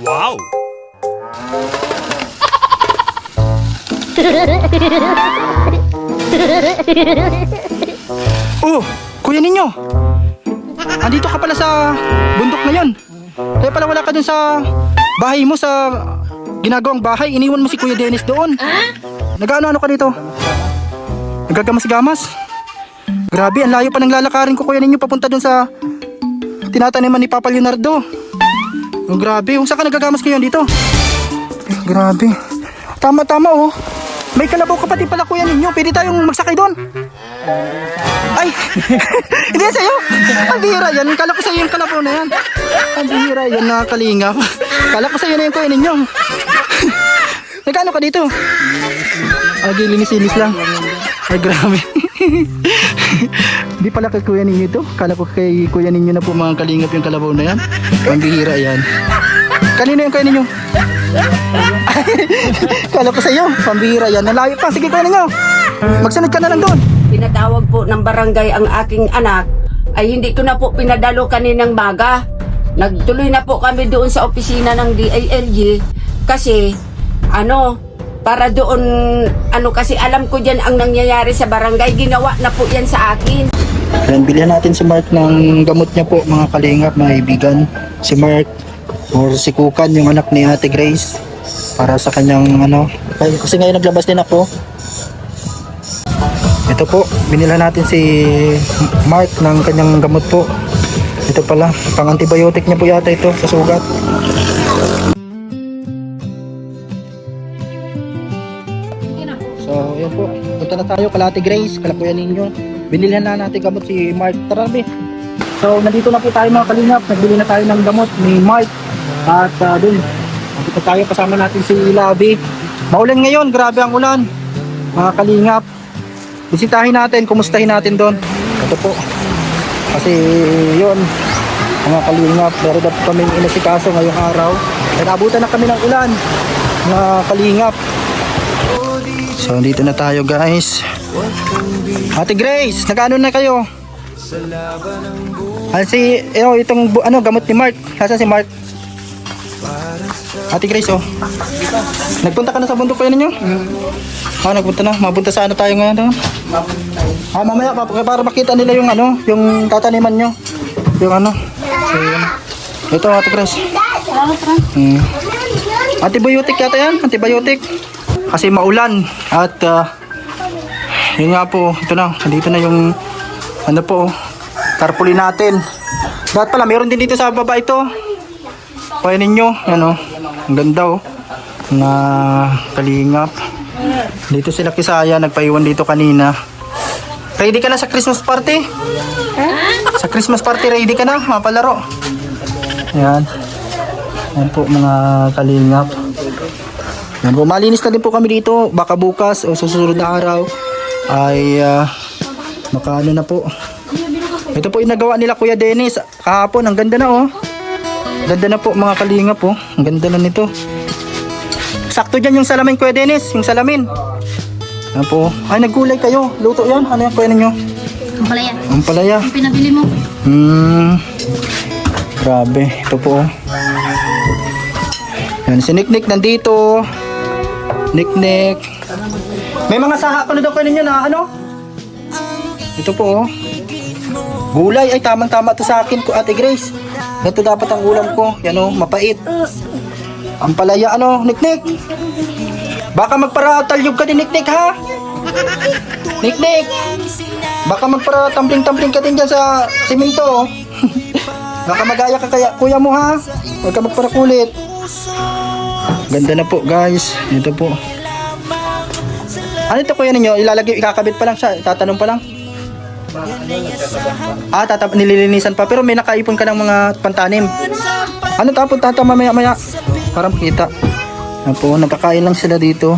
Wow! Oh, kuya ninyo. Andito ka pala sa bundok na yon. Kaya pala wala ka dun sa bahay mo, sa ginagawang bahay. Iniwan mo si Kuya Dennis doon. Nag-ano ka dito? Nagagamas-gamas. Grabe, ang layo pa ng lalakarin ko kuya ninyo papunta dun sa tinataniman ni Papa Leonardo. Oh, grabe. Saan ka nagagamas ngayon dito? Grabe. Tama-tama oh. May kalabaw ka pati pala kuya ninyo. Pwede tayong magsakay doon. Ay! Hindi sa'yo! Ang bihira yan. Kala ko sa'yo yung kalabaw na yan. Ang bihira yan na kalingap. Kala ko sa'yo na yung kuya ninyo. Nagkano ka dito? Gilinis-linis lang. Ay grabe. Di pala kay kuya ninyo ito. Kala ko kay kuya ninyo na po mga kalingap yung kalabaw na yan. Ang bihira yan. Kanino yung kuya ninyo? Kala ko sa'yo. Pambihira yan. Nalayo pa. Sige kuya ninyo. Magsunod ka na lang doon. Pinatawag po ng barangay ang aking anak ay hindi ko na po pinadalo kaninang maga. Nagtuloy na po kami doon sa opisina ng DILG kasi para doon kasi alam ko dyan ang nangyayari sa barangay. Ginawa na po yan sa akin. Ayan, bilhan natin si Mark ng gamot niya po mga kalingap, mga ibigan. Si Mark or si Kukan, yung anak ni Ate Grace, para sa kanyang kasi ngayon naglabas din ako. Ito po, binila natin si Mark ng kanyang gamot po. Ito pala, pang antibiotic niya po yata ito sa sugat. So, yun po. Punta na tayo kala Ate Grace, kala Kuya ninyo. Binilhan na natin gamot si Mark. Tara, be. So, nandito na po tayo mga kalingap. Nagbili na tayo ng gamot ni Mark. At dun, nandito tayo kasama natin si Labi. Maulan ngayon, grabe ang ulan. Mga kalingap. Bisitahin natin, kumustahin natin doon. Ito po. Kasi yun, mga kalingap, meron na po kami inasikaso ngayong araw. Nag-abutan na kami ng ulan, mga kalingap. So, dito na tayo guys. Ate Grace, nag-ano na kayo? Itong gamot ni Mark. Nasaan si Mark? Ate Grace, oh. Nagpunta ka na sa bundok kayo ninyo? Nagpunta na. Mapunta sa tayo ngayon? Mamaya para makita nila yung yung tataniman nyo. Yung So, yun. Ito, Ate Grace. Antibiotic yata yan. Antibiotic. Kasi maulan. At, yun nga po. Ito na. Dito na yung, tarpaulin natin. Dapat pala, meron din dito sa baba ito. Kaya ninyo. Ang ganda na kalingap. Dito sila Kisaya, nagpaiwan dito kanina. Ready ka na sa Christmas party? Sa Christmas party, ready ka na? Mapalaro. Ayan. Ayan po mga kalingap. Ayan po, malinis na din po kami dito. Baka bukas o susunod na araw ay makaano na po. Ito po yung nagawa nila Kuya Dennis kahapon. Ang ganda na Ganda na po mga kalingap Ang ganda na nito. Sakto dyan yung salamin Kuya Dennis. Yung salamin. Yan po. Ay, naggulay kayo. Luto yan. Ano yan kuya ninyo? Ampalaya. Ampalaya. Yung pinabili mo. Grabe. Ito po. Yan. Si Nick nandito. Nick. May mga saha ko na daw kuya ninyo na Ito po Gulay. Ay, tamang-tama to sa akin ko Ate Grace. Ito dapat ang ulam ko. Yan mapait. Ampalaya Nick. Baka magpara-talyog ka din Nick ha? Nick. Baka magpara-tumbling-tumbling ka din dyan sa simento Baka magaya ka kaya kuya mo ha? Huwag ka magpara-kulit. Ganda na po guys. Ito po. Ano ito kuya ninyo? Ikakabit pa lang siya. Itatanong pa lang. Nililinisan pa. Pero may nakaipon ka ng mga pantanim. Tapos mamaya para makita. Nagkakain lang sila dito.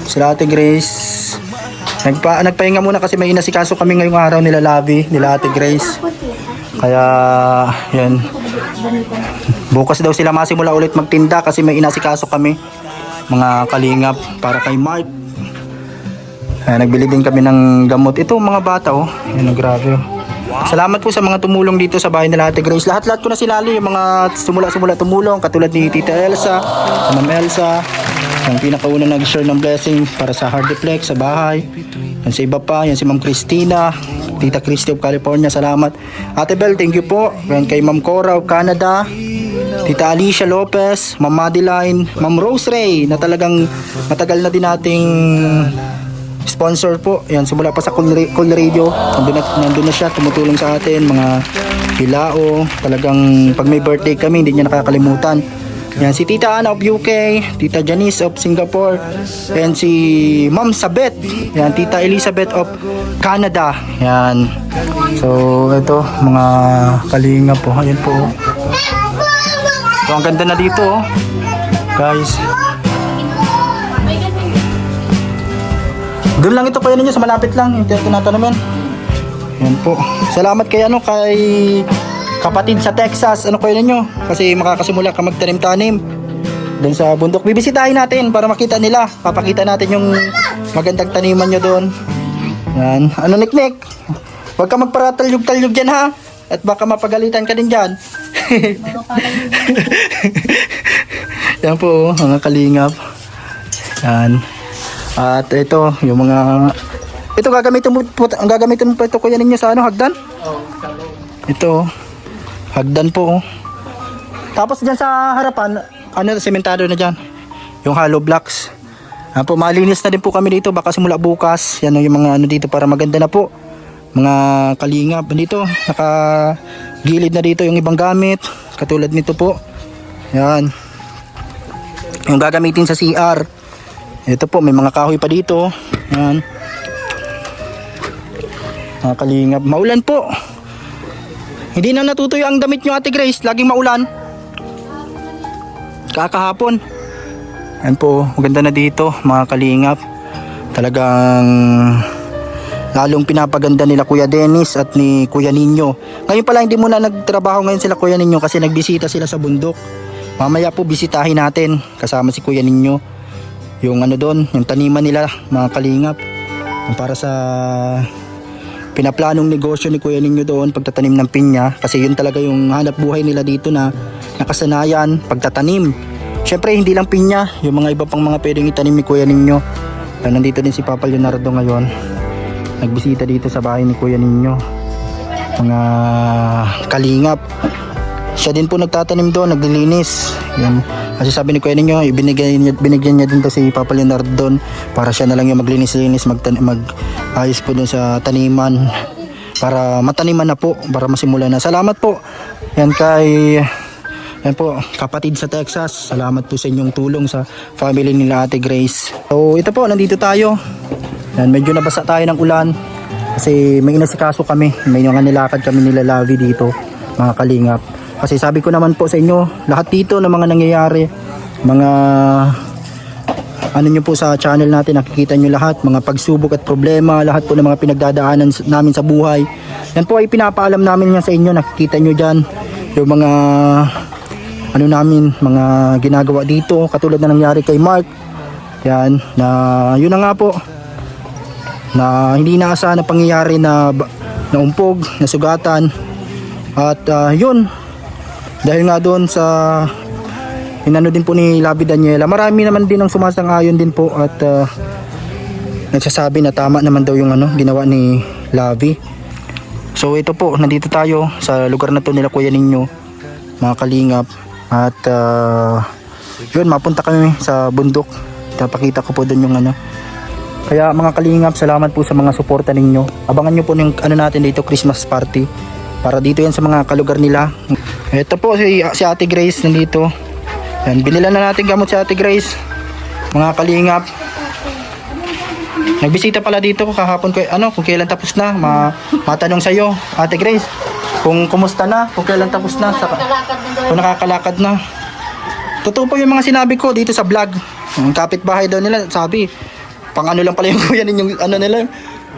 Sila Ate Grace. Nagpahinga muna kasi may inasikaso kami ngayong araw nila Labi, nila Ate Grace. Kaya yan. Bukas daw sila masimula ulit magtinda kasi may inasikaso kami mga kalingap para kay Mark. Nagbili din kami ng gamot. Ito mga bata Yan, grabe Salamat po sa mga tumulong dito sa bahay nila Ate Grace. Lahat-lahat ko na sinali, yung mga simula tumulong, katulad ni Tita Elsa, Ma'am Elsa, yung pinakauna nag-share ng blessing para sa Hardiplex sa bahay. Yan sa iba pa, yan si Ma'am Christina, Tita Christy of California, salamat. Ate Bel, thank you po. Yan kay Ma'am Cora of Canada, Tita Alicia Lopez, Ma'am Madeline, Ma'am Rose Ray, na talagang matagal na din nating sponsor po. Yan, simula pa sa Cool Radio, nandun na siya, tumutulong sa atin, mga bilao. Talagang pag may birthday kami, hindi niya nakakalimutan. Yan, si Tita Ana of UK, Tita Janice of Singapore, and si Ma'am Sabet, yan, Tita Elizabeth of Canada. Yan. So, ito, mga kalinga po. Ayan po. So, ang ganda na dito, oh. Guys. Doon lang ito kuya ninyo, sa malapit lang, yung tinatanaman. Yan po. Salamat kay kapatid sa Texas, kuya ninyo, kasi makakasimula ka magtanim-tanim doon sa bundok. Bibisitahin natin para makita nila, papakita natin yung magandang taniman nyo doon. Yan. Niknik? Huwag ka magparatalyog-talyog dyan ha, at baka mapagalitan ka din dyan. Yan po, mga kalingap. Yan. At ito, yung mga... Ito, gagamitin mo po ito kuya ninyo sa hagdan? Ito, hagdan po. Tapos dyan sa harapan, sementado na dyan. Yung hollow blocks. Po, malinis na din po kami dito, baka simula bukas. Yan yung mga dito para maganda na po. Mga kalingap. Dito, nakagilid na dito yung ibang gamit. Katulad nito po. Yan. Yung gagamitin sa CR. Ito po, may mga kahoy pa dito. Yan. Mga kalingap. Maulan po. Hindi na natutuyo ang damit nyo Ate Grace. Laging maulan. Kakahapon. Yan po, maganda na dito mga kalingap. Talagang lalong pinapaganda nila Kuya Dennis at ni Kuya Ninyo. Ngayon pala hindi muna nagtrabaho ngayon sila Kuya Ninyo kasi nagbisita sila sa bundok. Mamaya po bisitahin natin kasama si Kuya Ninyo. Yung doon, yung taniman nila mga kalingap. Yung para sa pinaplanong negosyo ni Kuya Ninyo doon, pagtatanim ng pinya. Kasi yun talaga yung hanap buhay nila dito na nakasanayan, pagtatanim. Syempre hindi lang pinya, yung mga iba pang mga pwedeng itanim ni Kuya Ninyo. Nandito din si Papa Leonardo ngayon. Nagbisita dito sa bahay ni Kuya Ninyo. Mga kalingap. Siya din po nagtatanim doon, naglilinis. Yan. Kasi sabi ni Kuya Ninyo, binigyan niya din to si Papa Leonardo doon para siya na lang yung maglinis-linis, mag-ayos po doon sa taniman para mataniman na po, para masimula na. Salamat po. Yan po, kapatid sa Texas. Salamat po sa inyong tulong sa family nila Ate Grace. So ito po, nandito tayo. Yan, medyo nabasa tayo ng ulan kasi may inasikaso kami. May mga nilakad kami nila Lavi dito, mga kalingap. Kasi sabi ko naman po sa inyo, lahat dito ng mga nangyayari, mga nyo po sa channel natin, nakikita nyo lahat, mga pagsubok at problema, lahat po ng mga pinagdadaanan namin sa buhay. Yan po ay pinapaalam namin yan sa inyo, nakikita nyo dyan, yung mga namin, mga ginagawa dito, katulad na nangyari kay Mark. Yan, na yun na nga po, na hindi naasahan na pangyayari na umpog, na sugatan. At yun, dahil nga doon sa inano din po ni Labi Daniela, marami naman din ang sumasang-ayon din po at nagsasabi na tama naman daw yung ginawa ni Labi. So ito po, nandito tayo sa lugar na to nila Kuya Ninyo, mga kalingap. At yun, mapunta kami sa bundok. Papakita ko po doon yung Kaya mga kalingap, salamat po sa mga suporta ninyo. Abangan nyo po yung natin dito, Christmas party. Para dito yan sa mga kalugar nila. Ito po si Ate Grace nandito. Yan, binilan na natin gamot si Ate Grace. Mga kalingap. Nagbisita pala dito kahapon ko kung kailan tapos na. Matanong sa iyo, Ate Grace, kung kumusta na, kung kailan tapos na, kung nakakalakad na. Totoo po yung mga sinabi ko dito sa vlog. Yung kapitbahay daw nila, sabi, pang lang pala yung kuya ninyong nila,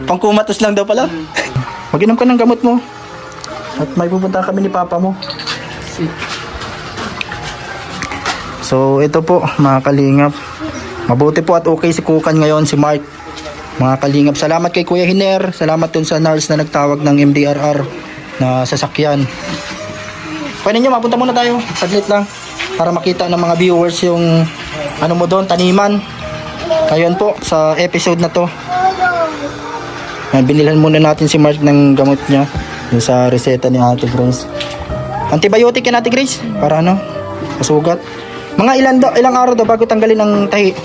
pang kumatos lang daw pala. Mag-inom ka ng gamot mo. At may pupunta kami ni Papa mo. So ito po mga kalingap, mabuti po at okay si Kukan ngayon, si Mark. Mga kalingap, salamat kay Kuya Hiner, salamat dun sa nurse na nagtawag ng MDRR na sasakyan. Pwede nyo, mapunta muna tayo, saglit lang, para makita ng mga viewers yung ano mo doon, taniman. Ayun po, sa episode na to. Binilhan muna natin si Mark ng gamot niya yung sa reseta ni Ate Grace. Antibiotic yan, Ate Grace, para ano, masugat. Mga ilang araw daw bago tanggalin ang tahi?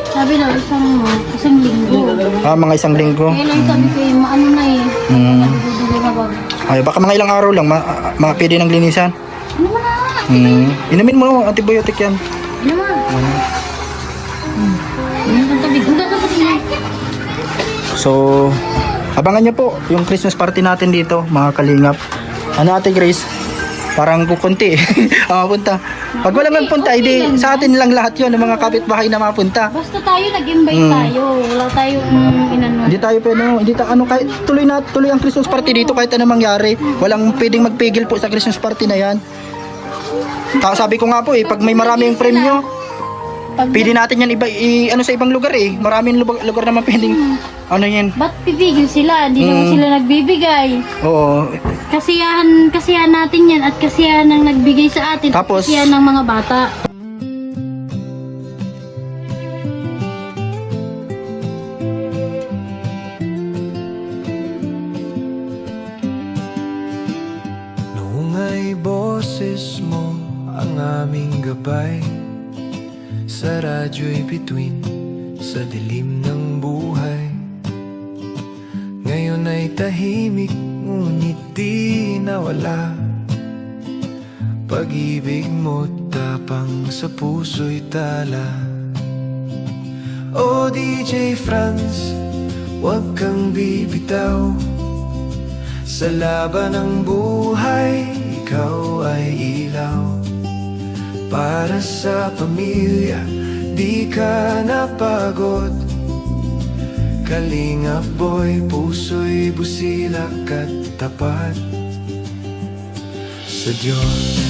Sabi daw, isang linggo. Mga isang linggo. Kaya lang sabi ko, maano na eh. Nagdudulo na ba? Ay, baka mga ilang araw lang, pwede ng linisan. Ano mo na? Inumin mo, antibiotic yan. Ano mo? Ang tabi. Ang dapat na. So, abangan nyo po yung Christmas party natin dito, mga kalingap. Ano, Ate Grace? Parang kukunti. Punta. Pag walang magpunta, hindi sa atin lang lahat yun, ng mga kapitbahay na mapunta. Basta tayo, nag-invite tayo. Wala tayong inano. Hindi tayo pwede, kahit tuloy ang Christmas party dito kahit ano mangyari. Walang pwedeng magpigil po sa Christmas party na yan. Sabi ko nga po pag may maraming premyo, pwede natin yan ano sa ibang lugar Maraming lugar naman pwedeng ano yan. Ba't pipigil sila? Hindi naman sila nagbibigay. Oo. Kasiyahan natin yan at kasiyahan ng nagbigay sa atin. Tapos, kasiyahan ng mga bata. Noong ay boses mo ang aming gabay, sa radyo'y bituin sa dilim ng buhay. Ngayon ay tahimik, ngunit di nawala. Pag-ibig mo tapang sa puso'y tala. O DJ Franz, huwag kang bibitaw. Sa laban ng buhay, ikaw ay ilaw. Para sa pamilya, di ka napagod. Kalingap boy, puso'y busilak at tapat sa Diyos.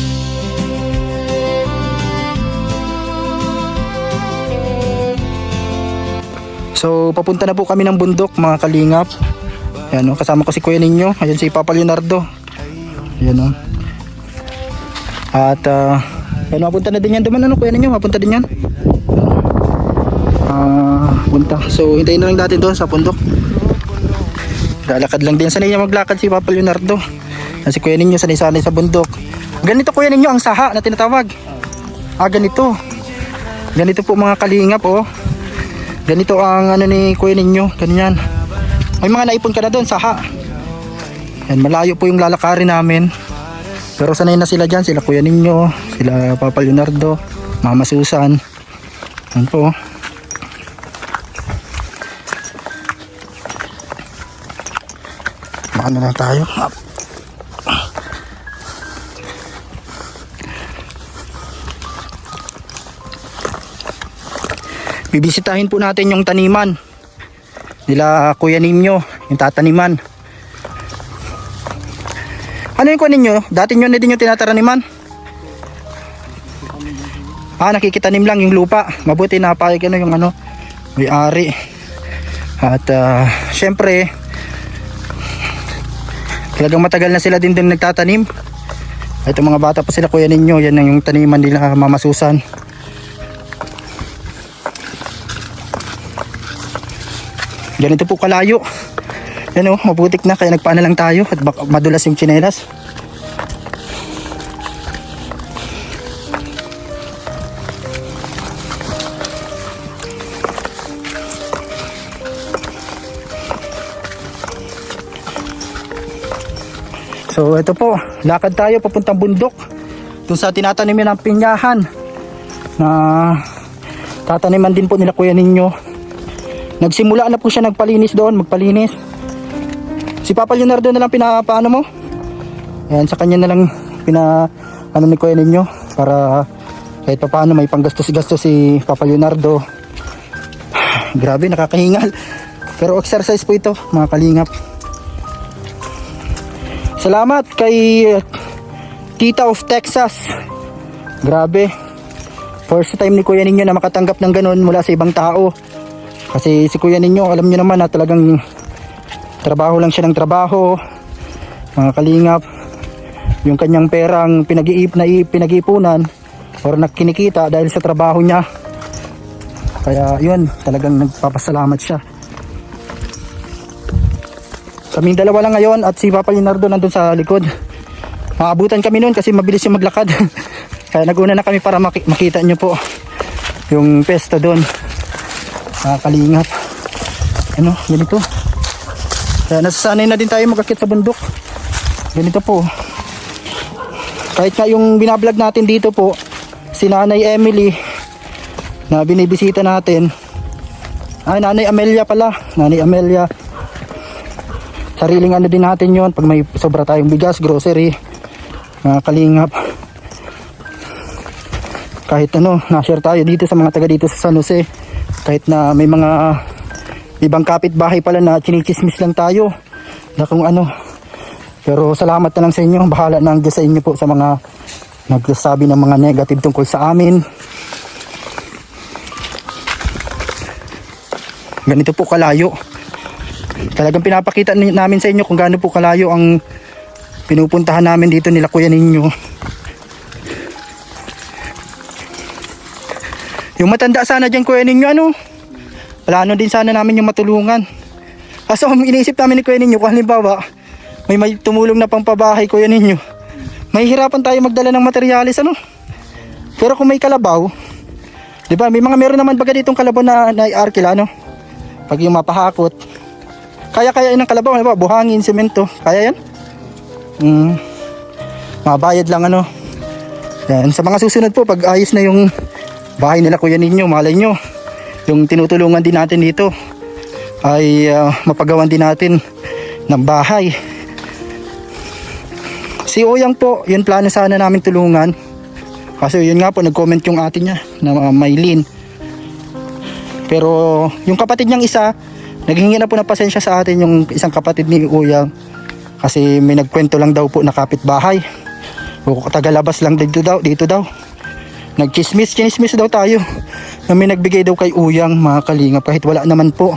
So, papunta na po kami ng bundok, mga kalingap. Ayan, kasama ko si Kuya Ninyo. Ayan si Papa Leonardo. Ayan, At, ayan, mapunta na din yan. Duman, Kuya Ninyo? Mapunta din yan. Punta. So, hintayin na lang natin doon sa bundok. Lalakad lang din. Sanay niya maglakad si Papa Leonardo. Ayan, si Kuya Ninyo, sanay-sanay sa bundok. Ganito, Kuya Ninyo, ang saha na tinatawag. Ganito. Ganito po, mga kalingap, Ganito ang ano ni Kuya Ninyo, ganyan. May mga naipon ka na doon, saha. Yan, malayo po yung lalakarin namin. Pero sanay na sila dyan, sila Kuya Ninyo, sila Papa Leonardo, Mama Susan. Yan po. Baka na lang tayo. Bibisitahin po natin yung taniman nila Kuya Ninyo, yung tataniman. Ano yung Kuya Ninyo? Dati nyo na din yung tinataraniman? Nakikitanim lang yung lupa. Mabuti napayag yung may-ari. At syempre talagang matagal na sila din nagtatanim. Ito mga bata pa sila Kuya Ninyo, yan yung taniman nila Mama Susan. Ganito po kalayo. Yan mabutik na kaya nagpaana lang tayo at madulas yung tsinelas. So ito po, lakad tayo papuntang bundok. Doon sa tinatanimin ng pinyahan na tataniman din po nila Kuya Ninyo. Nagsimula na po siya magpalinis doon, magpalinis. Si Papa Leonardo na lang pinapaano mo. Ayan, sa kanya na lang ni Kuya Ninyo para kahit paano may panggastos-gastos si Papa Leonardo. Grabe, nakakahingal. Pero exercise po ito, mga kalingap. Salamat kay Tita of Texas. Grabe. First time ni Kuya Ninyo na makatanggap ng ganun mula sa ibang tao. Kasi si kuya ninyo, alam nyo naman na talagang trabaho lang siya ng trabaho, mga kalingap. Yung kanyang perang pinag-iipunan or nakinikita dahil sa trabaho niya. Kaya yun, talagang nagpapasalamat siya. Kaming dalawa lang ngayon at si Papa Leonardo nandun sa likod. Maabutan kami noon kasi mabilis yung maglakad. Kaya naguna na kami para makita nyo po yung pesta doon. Kalingap. Ano, ganito. Kaya nasasanay na din tayo magakit sa bundok. Ganito po. Kahit nga yung binablog natin dito po, si Nanay Emily na binibisita natin. Ay, Nanay Amelia pala. Nanay Amelia. Sariling ano din natin yon pag may sobra tayong bigas, grocery, mga kalingap. Kahit ano, na-share tayo dito sa mga taga dito sa San Jose. Kahit na may mga ibang kapitbahay pala na chinichismis lang tayo na kung ano. Pero salamat na lang sa inyo. Bahala na ang Diyos sa inyo po sa mga nagsasabi ng mga negative tungkol sa amin. Ganito po kalayo. Talagang pinapakita namin sa inyo kung gaano po kalayo ang pinupuntahan namin dito nila kuya ninyo. Yung matanda sana dyan kuya ninyo, ano? Plano din sana namin yung matulungan. Kaso iniisip namin ni kuya ninyo kung halimbawa may tumulong na pang pabahay kuya ninyo, mahihirapan tayo magdala ng materyales, ano? Pero kung may kalabaw, di ba? May meron naman baga ditong kalabaw na arkila, ano? Pag yung mapahakot, kaya yun ang kalabaw, halimbawa buhangin, semento, kaya yan? Mabayad lang, ano? Yan. Sa mga susunod po, pag ayos na yung bahay nila kuya ninyo, malay nyo, yung tinutulungan din natin dito ay mapagawan din natin ng bahay. Si Oyang po, yun plano sana namin tulungan. Kasi yun nga po, nag-comment yung ate niya na Maylin. Pero yung kapatid niyang isa, naghingi na po ng pasensya sa atin yung isang kapatid ni Oyang. Kasi may nagkwento lang daw po na kapitbahay. O tagalabas lang dito daw. Nagchismis daw tayo. Na may nagbigay daw kay Oyang, mga kalingap. Kahit wala naman po.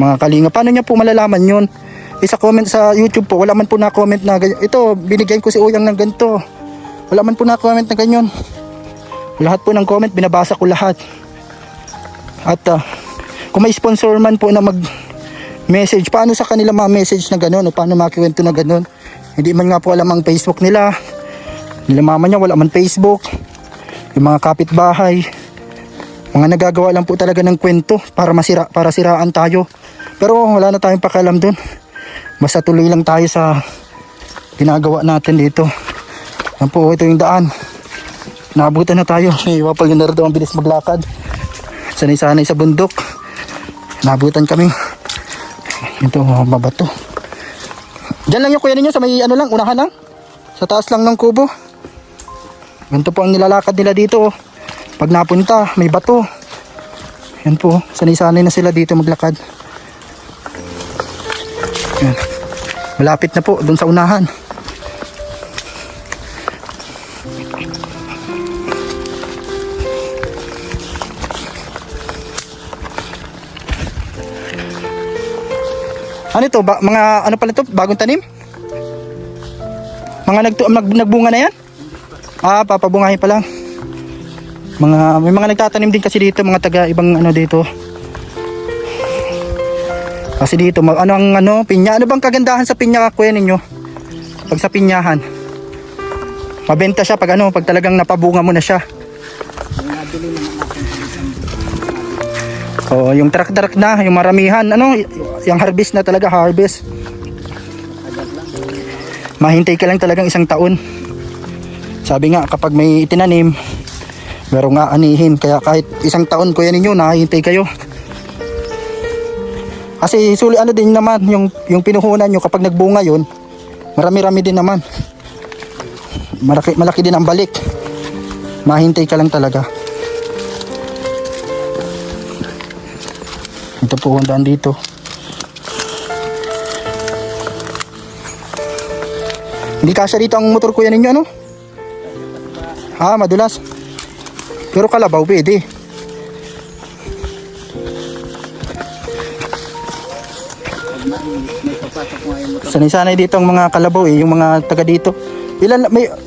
Mga kalingap, paano niya po malalaman yun? Isa comment sa YouTube po, wala man po na-comment na ganyan. Ito, binigyan ko si Oyang ng ganito. Wala man po na-comment na ganyan. Lahat po ng comment, binabasa ko lahat. At kung may sponsor man po na mag-message, paano sa kanila ma-message na gano'n? O paano makikwento na gano'n? Hindi man nga po alam ang Facebook nila. Nila mama niya, wala man Facebook. Yung mga kapitbahay. Mga nagagawa lang po talaga ng kwento para siraan tayo. Pero wala na tayong pakialam dun. Basta tuloy lang tayo sa ginagawa natin dito. Yan po, ito yung daan. Naabutan na tayo. May Papa Leonardo ang bilis maglakad. Sanay-sanay sa bundok. Naabutan kami. Ito, mabato. Diyan lang yung kuya ninyo sa may ano lang, unahan lang. Sa taas lang ng kubo. Ganito po ang nilalakad nila dito. Pag napunta, may bato. Yan po, sanay-sanay na sila dito maglakad. Yan. Malapit na po doon sa unahan. Ano ito? Mga ano pala ito? Bagong tanim? Mga nagbunga na yan? Papabungahin pa lang. May mga nagtatanim din kasi dito, mga taga ibang ano dito. Kasi dito, pinya. Ano bang kagandahan sa pinya, kuya ninyo? Pag sa pinyahan, mabenta siya pag talagang napabunga mo na siya. Oh, yung truck na, yung maramihan, yung harvest na talaga, harvest. Mahintay ka lang talagang isang taon. Sabi nga, kapag may itinanim, merong aanihin. Kaya kahit isang taon, kuya ninyo, nakahintay kayo. Kasi din naman yung pinuhunan nyo kapag nagbunga yun, marami-rami din naman. Malaki din ang balik. Mahintay ka lang talaga. Ito po ang daan dito. Hindi kasya dito ang motor kuya ninyo, ano? Madulas. Pero kalabaw pwede. Sanay-sanay dito ang mga kalabaw eh, yung mga taga dito.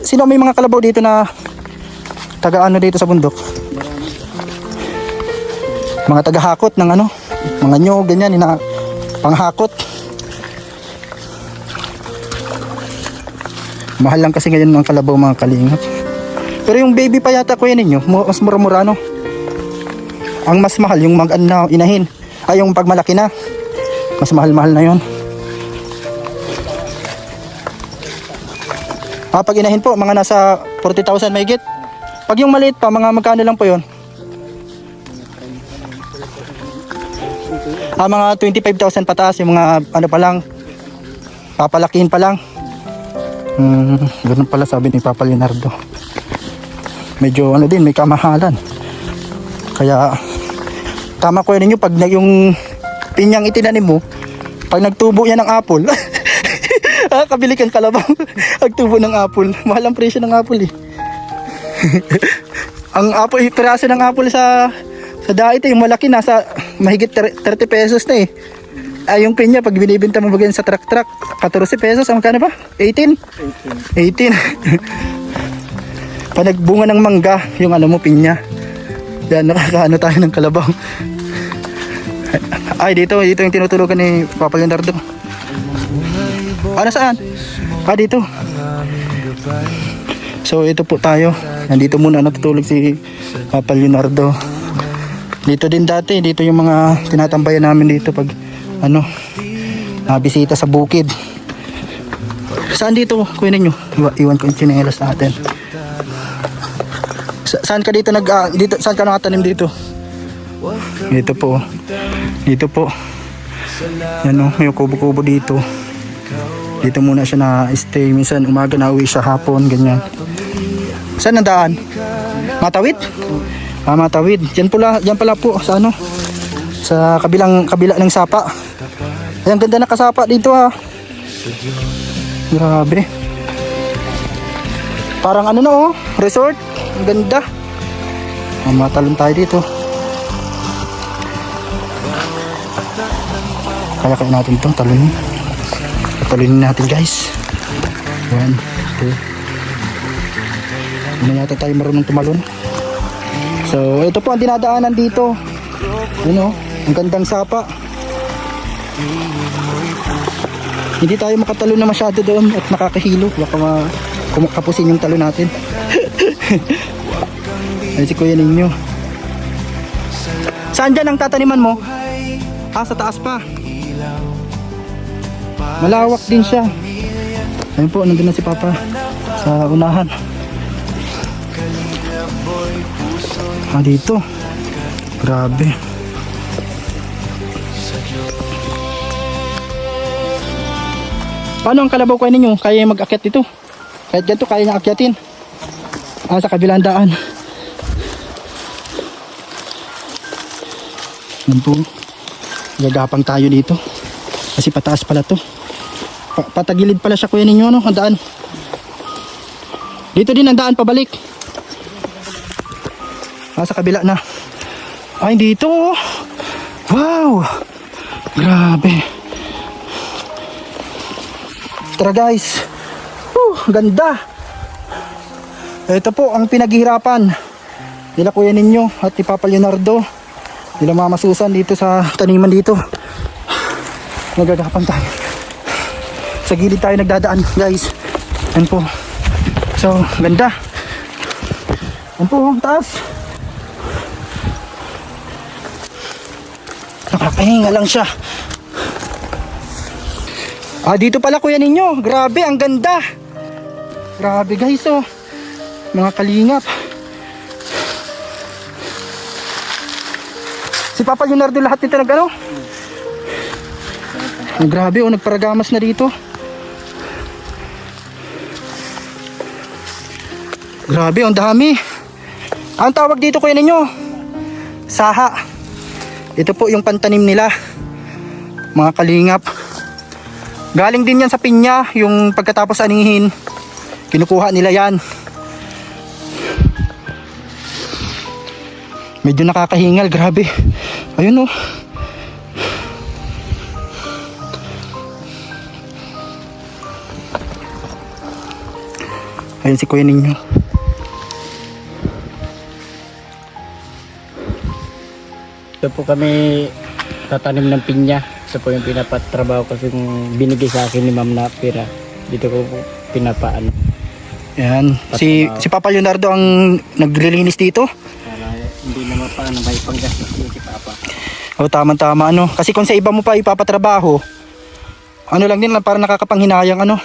Sino may mga kalabaw dito na taga ano dito sa bundok? Mga taga-hakot ng ano, mga nyog, ganyan, panghakot. Mahal lang kasi ngayon mga kalabaw, mga kalingap. Pero yung baby pa yata kuya ninyo, mas mura-mura no? Ang mas mahal yung inahin. Ay yung pagmalaki na. Mas mahal-mahal na yon. Pag inahin po, mga nasa 40,000 mahigit. Pag yung maliit pa, mga magkano lang po yon? Mga 25,000 pataas, yung mga ano pa lang, papalakihin pa lang. Ganun pala sabi ni Papa Leonardo. Medyo ano din, may kamahalan. Kaya tama ko ninyo, pag yung pinyang itinanim mo, pag nagtubo yan ng apple, kabili kang kalabaw. Nagtubo ng apple, mahal ang presyo ng apple eh. Ang apple, piraso ng apple sa dait yung malaki, nasa mahigit 30 pesos na eh. Ay yung pinya, pag binibenta mo bagay sa truck 14 pesos, ang magkano ba? 18. Pag nagbunga ng mangga, yung ano mo, pinya, yan, nakakaano tayo ng kalabaw. Ay, dito yung tinutulugan ni Papa Leonardo. Saan? Dito. So, ito po tayo. Nandito muna natutulog si Papa Leonardo. Dito din dati, dito yung mga tinatambayan namin dito pag bisita sa bukid. Saan dito, kuya ninyo? Iwan ko yung tsinelas natin. Saan ka dito saan ka nakatanim dito? Dito po. Yan may kubo-kubo dito. Dito muna siya na-stay. Minsan umaga na uwi siya, hapon, ganyan. Saan ang daan? Matawid? Matawid. Diyan pala po sa sa kabila ng sapa. Ay, ang ganda na kasapa dito ha. Grabe. Parang resort. Ang ganda. Matalon tayo dito. Kaya natin to, talunin. Talunin natin guys. 1, 2. Hindi yata tayo marunong tumalon. So ito po ang dinadaanan dito. Ang gandang sapa. Hindi tayo makatalon na masyado doon at nakakahilo. Baka kumakapusin yung talo natin. Ay, si kuya ninyo. Saan dyan ang tataniman mo? Sa taas pa. Malawak din siya. Ayun po, nandun na si Papa sa unahan. Dito. Grabe. Paano ang kalabaw kayo ninyo? Kaya mag-akyat dito? Kahit ganito, kaya niya akyatin. Sa kabilang daan. Yan po. Gagapang tayo dito. Kasi pataas pala to. Patagilid pala siya kuya ninyo, ang daan. Dito din ang daan pabalik. Sa kabila na. Ay, dito. Wow. Grabe. Tara guys. Ganda. Ito po ang pinaghihirapan nila kuya ninyo at ni Papa Leonardo. Nila Mama Susan dito sa taniman dito. Nagagapang tayo. Sa gilid tayo nagdadaan guys. Yan po. So, ganda. Yan po, taas. Nakakahinga lang siya. Dito pala kuya ninyo. Grabe, ang ganda. Grabe guys, mga kalingap. Si Papa Leonardo lahat nito grabe, nagparagamas na dito. Grabe, ang dami. Ang tawag dito kuya ninyo, saha. Ito po yung pantanim nila, mga kalingap. Galing din yan sa pinya, yung pagkatapos anihin, kinukuha nila yan. Medyo nakakahingal, grabe. Ayun Ayun si kuya ninyo. Ito po kami tatanim ng pinya. Ito po yung pinapatrabaho kasi kung binigay sa akin ni ma'am na pira. Dito ko po pinapaano. Yan. Si Papa Leonardo ang naglilinis dito. Para hindi naman pa may panggastos din si Papa. O tama-tama ano. Kasi kung sa iba mo pa ipapatrabaho, ano lang din, para nakakapanghinayang ano.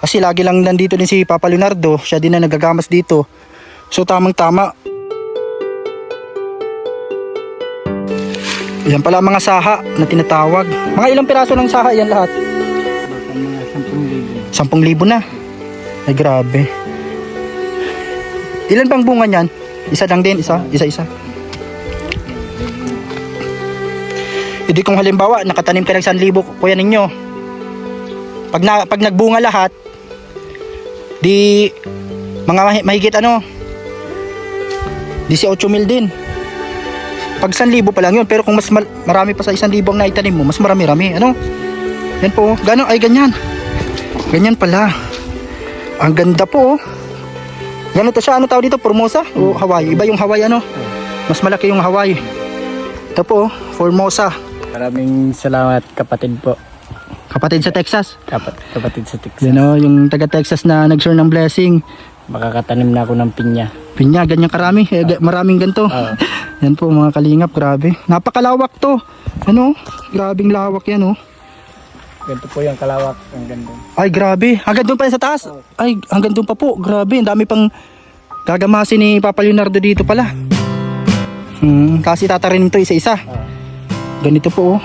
Kasi lagi lang nandito din si Papa Leonardo. Siya din na nagagamas dito. So tamang-tama. Yan pala mga saha na tinatawag. Mga ilang piraso ng saha yan lahat? Baka mga 10,000. 10,000 na. Ay grabe. Ilan bang bunga niyan? Isa lang din, isa-isa. Hindi kung halimbawa nakatanim ka ng 1,000 kuya ninyo. Pag nagbunga lahat, di mga mahigit ano, 18,000 din. Pag 1,000 pa lang yun, pero kung mas marami pa sa 1,000 ang naitanim mo, mas marami-rami. Ano? Yan po. Gano'n? Ay, ganyan. Ganyan pala. Ang ganda po. Ganito siya. Ano tawag dito? Formosa? O Hawaii? Iba yung Hawaii ano? Mas malaki yung Hawaii. Ito po. Formosa. Maraming salamat kapatid po. Kapatid sa Texas. Kapatid sa Texas. Yan o. Yung taga Texas na nag-share ng blessing. Makakatanim na ako ng pinya. Pinya, ganyan karami. Maraming ganito. Yan po mga kalingap. Grabe. Napakalawak to. Ano? Grabing lawak yan oh. Ganito po yung kalawak. Ang ganda. Ay grabe, hanggang doon pa yan sa taas. Ay hanggang doon pa po, grabe, ang dami pang gagamasin ni Papa Leonardo dito pala. Kasi tatarin to isa-isa. Ganito po oh.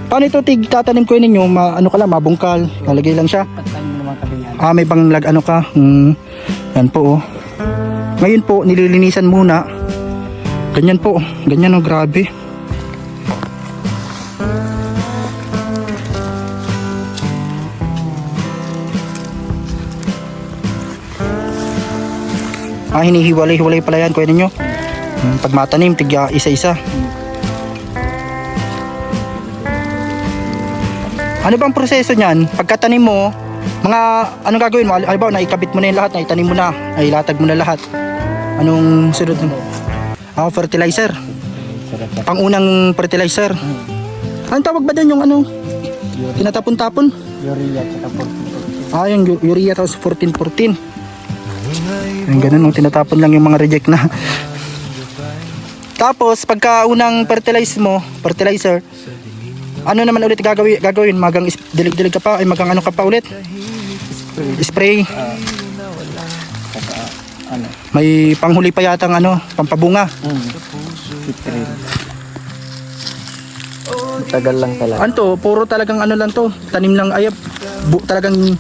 Paano ito tatanim ko ninyo? Ano ka lang, mabungkal, lalagay lang siya. Patanim naman kami yan. May panglag ano ka. Yan po oh. Ngayon po, nililinisan muna. Ganyan po, ganyan oh, grabe. Hinihiwalay-hiwalay pala yan, kuya ninyo. Pag matanim, tigya isa-isa. Ano bang proseso niyan? Pagkatanim mo, mga anong gagawin mo? Halimbawa, naikabit mo na yung lahat, naitanim mo na, ay latag mo na lahat. Anong sunod mo? Fertilizer. Pangunang fertilizer. Anong tawag ba din yung ano? Tinatapon-tapon? Urea at 14. Yung urea tapos 14. Yung ganun, tinatapon lang yung mga reject na. Tapos pagka unang fertilizer, ano naman ulit gagawin? Magang dilig-dilig ka pa, ay magang ano ka pa ulit? Spray. Ano? May panghuli pa yatang ano, pampabunga. Tagal lang talaga. Anto, puro talagang ano lang to, tanim lang ay talagang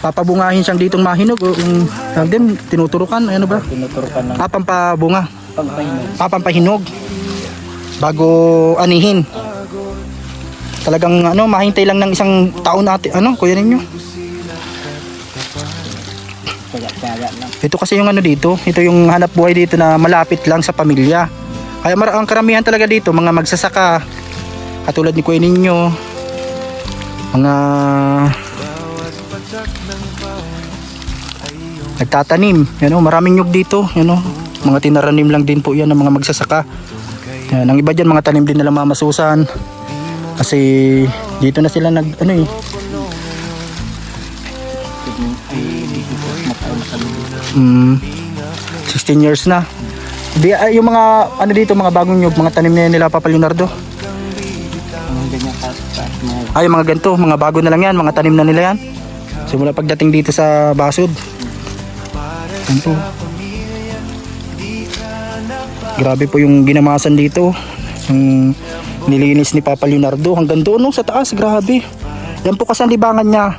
papabungahin siyang ditong mahinog o yung din tinuturukan, ano ba? Tinuturukan ng Pampabunga. pampahinog. Pampahinog bago anihin. Talagang ano, mahintay lang ng isang taon natin, ano, kuya ninyo. Kaya lang. Ito kasi yung ano dito, ito yung hanap buhay dito na malapit lang sa pamilya. Kaya ang karamihan talaga dito, mga magsasaka, katulad ni kuya ninyo, mga nagtatanim, yan o, maraming nyug dito, yan o, mga tinaranim lang din po yan ng mga magsasaka. Yan, ang iba dyan, mga tanim din nila mamasusan. Kasi dito na sila nag, ano eh, 16 years na. Yung mga, ano dito, mga bagong nyug, mga tanim na yan nila Papa Leonardo. Ay, mga ganito, mga bago na lang yan, mga tanim na nila yan. Simula pagdating dito sa Basud. Yan po. Grabe po yung ginamasan dito. Yung nilinis ni Papa Leonardo hanggang doon no, sa taas, grabe. Yan po kasi ang libangan niya.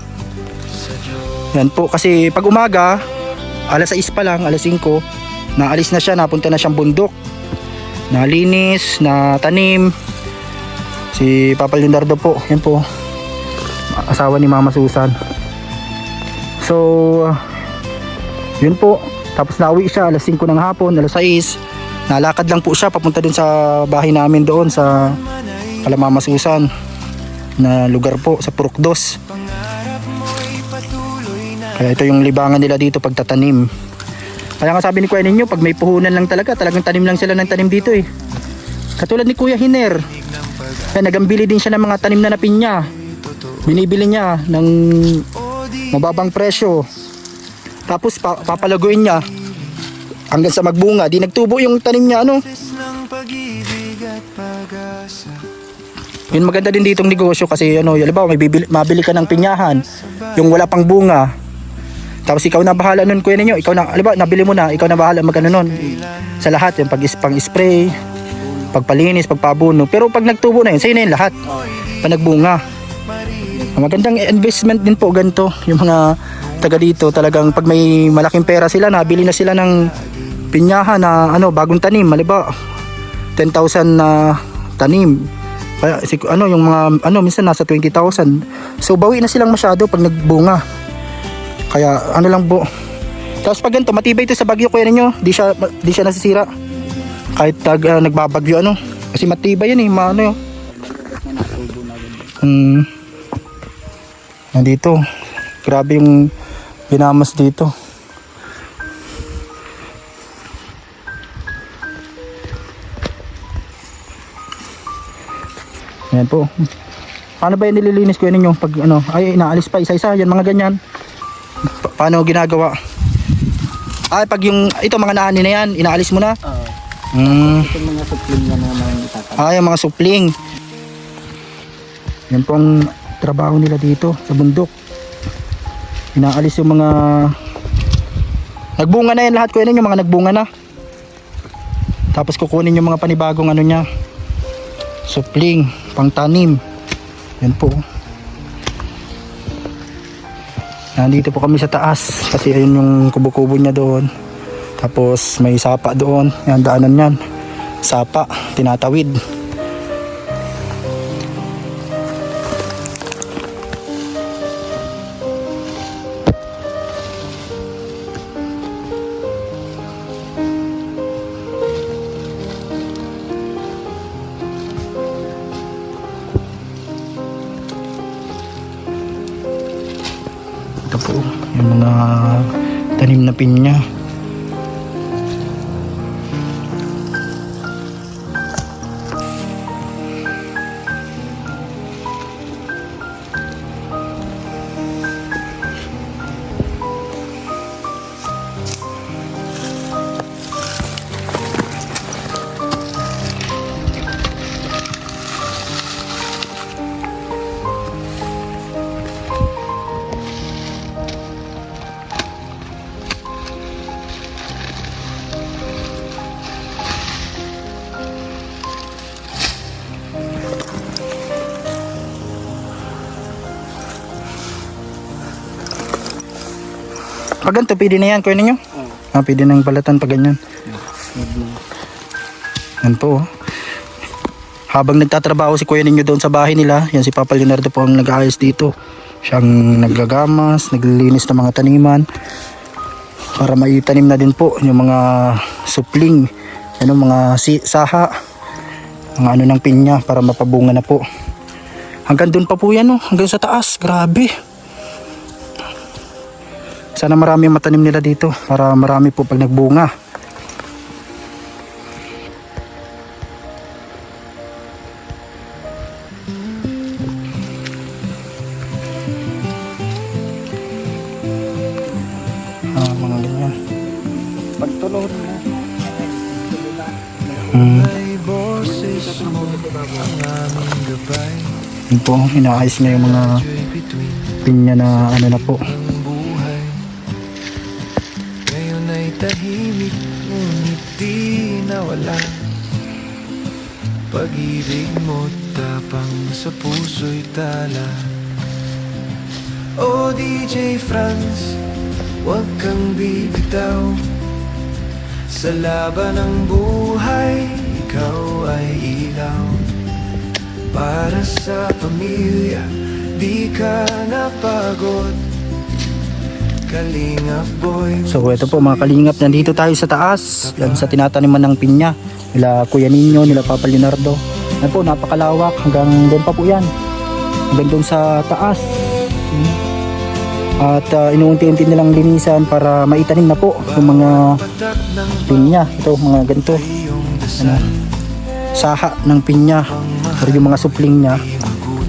Yan po kasi pag umaga, alas 6 pa lang, alas 5, naalis na siya, napunta na siyang bundok. Nalinis, natanim. Si Papa Leonardo po, yan po, asawa ni Mama Susan. So, yun po. Tapos nauwi siya alas 5 ng hapon, alas 6. Nalakad lang po siya papunta dun sa bahay namin doon sa kala Mama Susan na lugar po sa Purok 2. Kaya ito yung libangan nila dito pagtatanim. Kaya nga sabi ni Kuya Ninyo, pag may puhunan lang talaga, talagang tanim lang sila ng tanim dito eh. Katulad ni Kuya Hiner. Kaya nagambili din siya ng mga tanim na pinya. Binibili niya ng mababang presyo. Tapos papalaguin niya hanggang sa magbunga. Di nagtubo yung tanim niya ano. Yun maganda din ditong negosyo kasi ano, halimbawa mabili ka ng pinyahan, yung wala pang bunga. Tapos ikaw na bahala nun, Kuya Ninyo. Ikaw na, halimbawa nabili mo na, ikaw na bahala magano nun. Sa lahat, yung pang-spray, pagpalinis, pagpabuno. Pero pag nagtubo na yun, sa'yo na yun lahat. Pag nagbunga. Magandang investment din po ganito. Yung mga taga dito talagang pag may malaking pera sila, nabili na sila ng pinyahan na ano, bagong tanim. Halimbawa 10,000 na tanim. Kaya ano yung mga ano minsan nasa 20,000. So bawi na silang masyado pag nagbunga. Kaya ano lang po. Tapos pag ganito matibay ito sa bagyo, Kuya Ninyo, di siya nasisira. Kahit nagbabagyo ano, kasi matibay yan eh, maano yun. Nandito. Grabe yung binamas dito. Ayan po. Paano ba yung nililinis ko ninyo pag ano, ay inaalis pa isa-isa, yan mga ganyan. Paano ginagawa? Ay pag yung ito mga nani na yan, inaalis mo na? Ito mga supling na naman itatapon. Yung mga supling. Yan po ang trabaho nila dito sa bundok. Inaalis yung mga nagbunga na yan lahat, Kuya Ninyo, mga nagbunga na. Tapos kukunin yung mga panibagong ano niya, supling, pangtanim. Yan po. Nandito po kami sa taas kasi ayun yung kubo-kubo niya doon. Tapos may sapa doon. Yan, daanan yan. Sapa, tinatawid. Ito po yung mga tanim na pinya. Pag ganito, pwede na yan, Kuya Ninyo? Pwede nang balatan pag ganyan. Yan po. Habang nagtatrabaho si Kuya Ninyo doon sa bahay nila, yan si Papa Leonardo po ang nag-aayos dito. Siyang naglagamas, naglilinis ng mga taniman. Para maitanim na din po yung mga supling, yung mga saha, mga ano ng pinya para mapabunga na po. Hanggang doon pa po yan, no? Hanggang sa taas. Grabe. Sana marami ang matanim nila dito para marami po pag nagbunga. Mga ganyan. Pagtulog na. May boses mo ang aming gabay. Yun po, inaayos na yung mga pinya na ano na po. Ngayon ay tahimik, ngunit di nawala. Pag-ibig mo tapang sa puso'y tala. O DJ Franz, huwag kang bibitaw. Sa laban ng buhay, ikaw ay ilaw. Para sa pamilya, di ka napagod. Kalingap boy. So ito po mga kalingap, nandito tayo sa taas. Yan sa tinataniman ng pinya. Nila Kuya Ninyo, nila Papa Leonardo. Yan po, napakalawak. Hanggang doon pa po yan. Hanggang doon sa taas. At inuunti-unti nilang linisan para maitanim na po yung mga pinya. Ito, mga ganito. Ano, saha ng pinya or yung mga supling niya.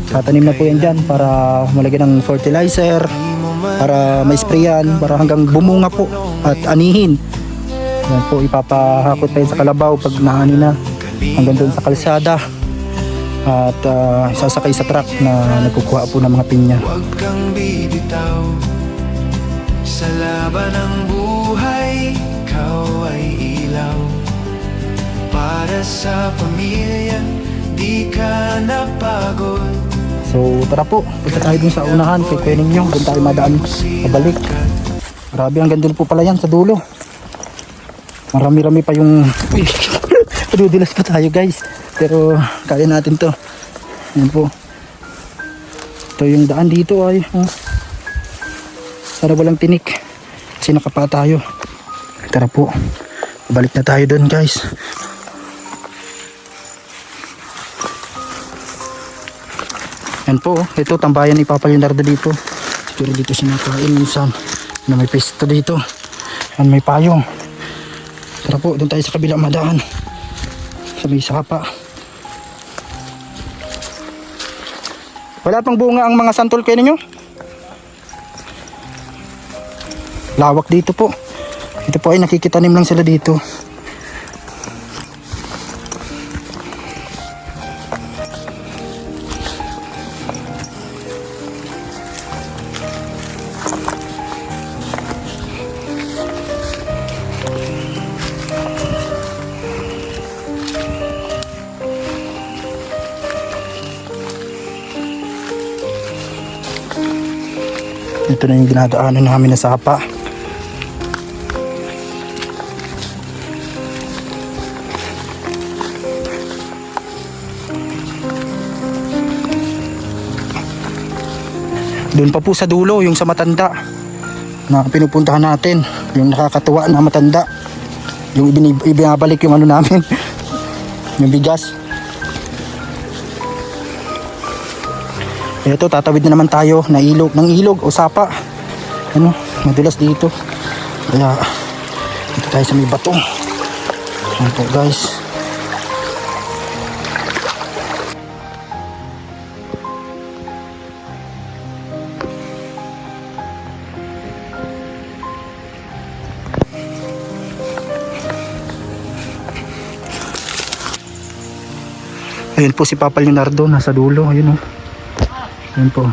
Tatanim na po yan dyan para malagyan ng fertilizer, para ma-sprayan, para hanggang bumunga po at anihin. Yan po, ipapahakot pa yun sa kalabaw pag naani na hanggang doon sa kalsada. At sasakay sa truck na nagkukuha po ng mga pinya. Huwag kang bibitaw sa laban ng buhay, ikaw ay ilaw para sa pamilya, di ka napagod. So tara po, punta tayo dun sa unahan kay Kuya Ninyo. Doon tayo madaan pabalik. Grabe, ang ganda po pala yan sa dulo. Marami-rami pa yung dudulas pa tayo guys. Pero kaya natin to. Yan po. Ito yung daan dito ay. Sana walang tinik. Kasi nakapa tayo. Tara po. Balik na tayo doon guys. Yan po. Ito tambayan ni Papa Leonardo dito. Siguro dito siya nakain minsan. Na may pista dito. Yan may payong. Tara po. Doon tayo sa kabilang madaan. Sa may sapa. Wala pang bunga ang mga santol kayo ninyo? Lawak dito po. Ito po ay nakikitanim lang sila dito. Ito na yung dinadaanan namin na sapa. Doon pa po sa dulo, yung sa matanda na pinupuntahan natin, yung nakakatuwa na matanda, yung ibinabalik yung ano namin yung bigas. Ito, tatawid na naman tayo ng ilog o sapa. Ano, madulas dito. Kaya dito tayo sa may bato. Ayan po guys. Ayun po si Papa Leonardo nasa dulo. Ayun o. Ayun po.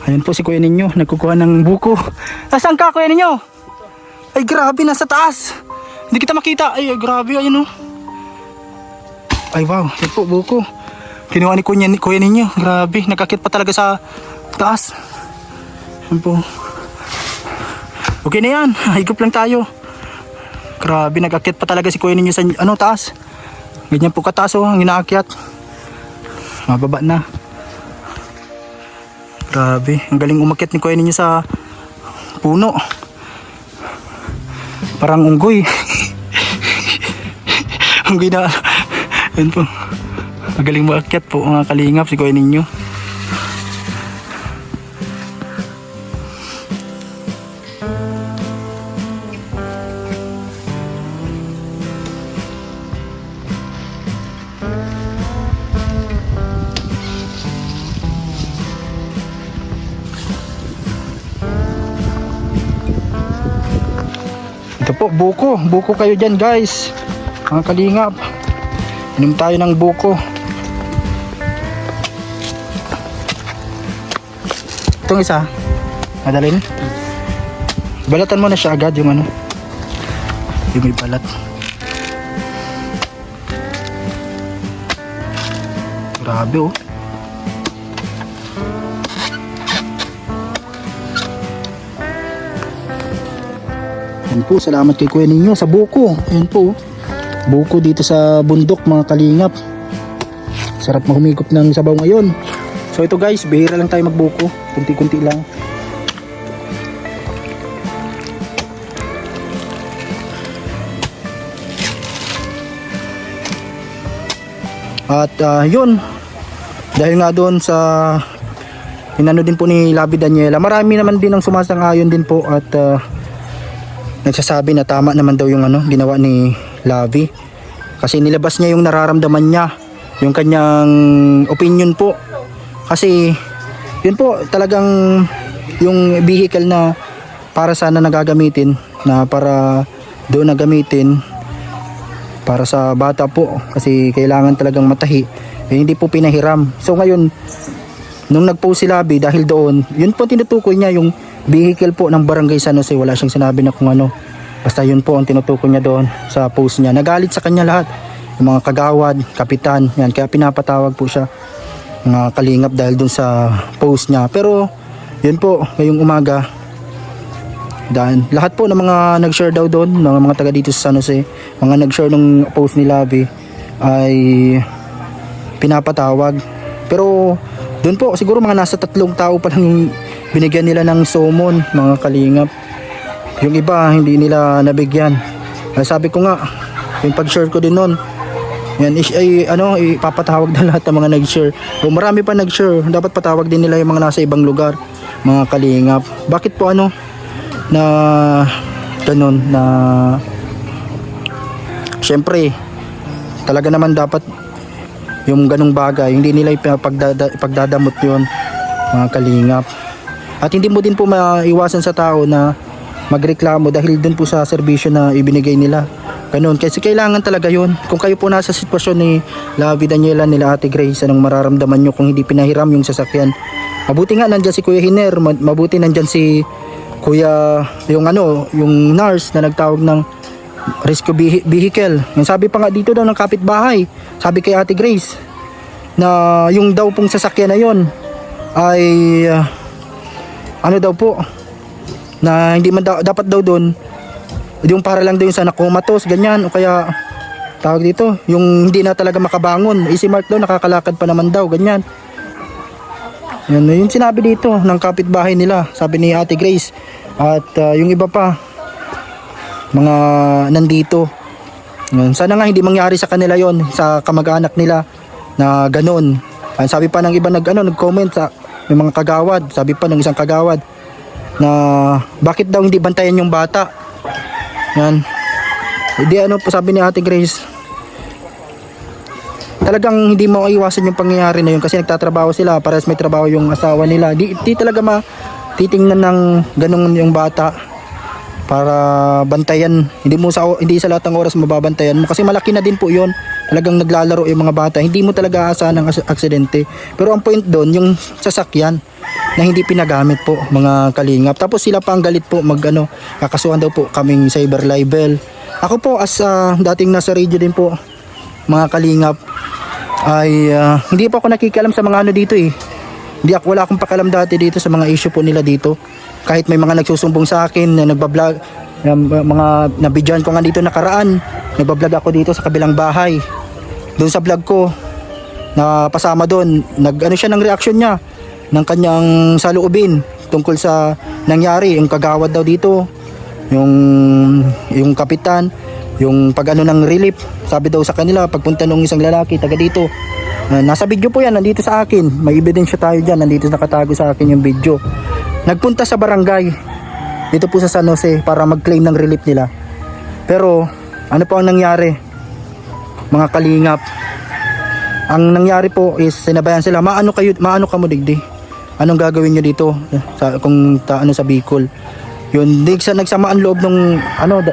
Ayun po si Kuya Ninyo, nagkukuha ng buko. Saan ka Kuya Ninyo? Ay grabe, nasa taas. Hindi kita makita. Ay grabe, ayun o. Ay wow, ayun po buko. Kinuha ni Kuya Ninyo. Grabe, nagkakit pa talaga sa taas. Ayun po. Okay na yan, higop lang tayo. Grabe, nag-akyat pa talaga si Kuya Ninyo sa taas. Ganyan po kataas ang inaakyat. Mababa na. Grabe, ang galing umakyat ni Kuya Ninyo sa puno. Parang unggoy. Unggoy na. Yan po. Ang galing umakyat po mga kalingap si Kuya Ninyo. Ito po, buko. Buko kayo dyan guys. Mga kalingap. Inom tayo ng buko. Itong isa. Madalin. Balatan mo na siya agad yung ano. Yung may balat. Grabe oh. Yan po, salamat kay Kuya Ninyo sa buko. Yan po. Buko dito sa bundok mga kalingap. Sarap mahumigop ng sabaw ngayon. So ito guys, bihira lang tayo magbuko. Kunti-kunti lang. At yun, dahil nga doon sa inano din po ni Labi Daniela, marami naman din ang sumasang-ayon din po at nagsasabi na tama naman daw yung ginawa ni Labi. Kasi nilabas niya yung nararamdaman niya, yung kanyang opinion po. Kasi yun po talagang yung vehicle na para sana nagagamitin, na para doon na gamitin para sa bata po, kasi kailangan talagang matahi, hindi po pinahiram. So ngayon, nung nag-post si Labi dahil doon, yun po tinutukoy niya yung vehicle po ng Barangay San Jose. Wala siyang sinabi na kung ano, basta yun po ang tinutukoy niya doon sa post niya. Nagalit sa kanya lahat, yung mga kagawad, kapitan, yan, kaya pinapatawag po siya mga kalingap dahil doon sa post niya. Pero yun po, ngayong umaga, dahil lahat po ng mga nag-share daw doon, ng mga taga dito sa San Jose, mga nag-share ng post ni Labi ay pinapatawag. Pero doon po siguro mga nasa 3 tao pa lang binigyan nila ng summon, mga kalingap. Yung iba hindi nila nabigyan. Sabi ko nga, yung pag-share ko din noon, yan ipapatawag na lahat ng mga nag-share. O marami pa nag-share, dapat patawag din nila yung mga nasa ibang lugar, mga kalingap. Bakit po na ganun, na syempre talaga naman dapat yung ganung bagay hindi nila ipagdadamot yun, mga kalingap. At hindi mo din po maiwasan sa tao na magreklamo dahil dun po sa serbisyo na ibinigay nila, ganun. Kasi kailangan talaga yun. Kung kayo po nasa sitwasyon ni Labi Daniela, nila Ate Grace, anong mararamdaman nyo kung hindi pinahiram yung sasakyan? Mabuti nga nandyan si Kuya Hiner, mabuti nandyan si Kuya, yung nurse na nagtawag ng rescue vehicle. Yung sabi pa nga dito daw ng kapitbahay, sabi kay Ate Grace, na yung daw pong sasakyan na yon ay daw po, na hindi man dapat daw doon, yung para lang daw yung sa nakumatos, ganyan, o kaya tawag dito, yung hindi na talaga makabangon, easy mark daw, nakakalakad pa naman daw, ganyan. Yan yung sinabi dito ng kapitbahay nila, sabi ni Ate Grace. At yung iba pa, mga nandito. Yan. Sana nga hindi mangyari sa kanila yon, sa kamag-anak nila na ganun. Sabi pa ng iba nag-comment sa may mga kagawad, sabi pa ng isang kagawad na bakit daw hindi bantayan yung bata. Yan. Hindi po sabi ni Ate Grace, talagang hindi mo iwasan yung pangyayari na yun kasi nagtatrabaho sila, parehas may trabaho yung asawa nila. Di talaga titingnan ng ganun yung bata para bantayan. Hindi sa lahat ng oras mababantayan mo kasi malaki na din po yun. Talagang naglalaro yung mga bata. Hindi mo talaga aasahan ng aksidente. Pero ang point doon, yung sasakyan na hindi pinagamit po, mga kalingap. Tapos sila pa ang galit po kakasuhan daw po kaming cyber libel. Ako po as dating nasa radio din po, mga kalingap, ay hindi pa ako nakikialam sa mga dito eh. Wala akong pakialam dati dito sa mga issue po nila dito. Kahit may mga nagsusumbong sa akin na nagbablog, mga nabidyan ko nga dito nakaraan, nagbablog ako dito sa kabilang bahay. Doon sa vlog ko, na pasama doon, siya ng reaction niya ng kanyang saloobin tungkol sa nangyari, yung kagawad daw dito, yung kapitan, yung ng relief. Sabi daw sa kanila pagpunta ng isang lalaki taga dito, nasa video po yan, nandito sa akin, may ebidensya tayo dyan, nandito nakatago sa akin yung video. Nagpunta sa barangay dito po sa San Jose para mag-claim ng relief nila. Pero ano po ang nangyari, mga kalingap? Ang nangyari po is sinabayan sila, maano ka mo digdi, anong gagawin nyo dito sa Bicol? Yun, nagsamaan loob ng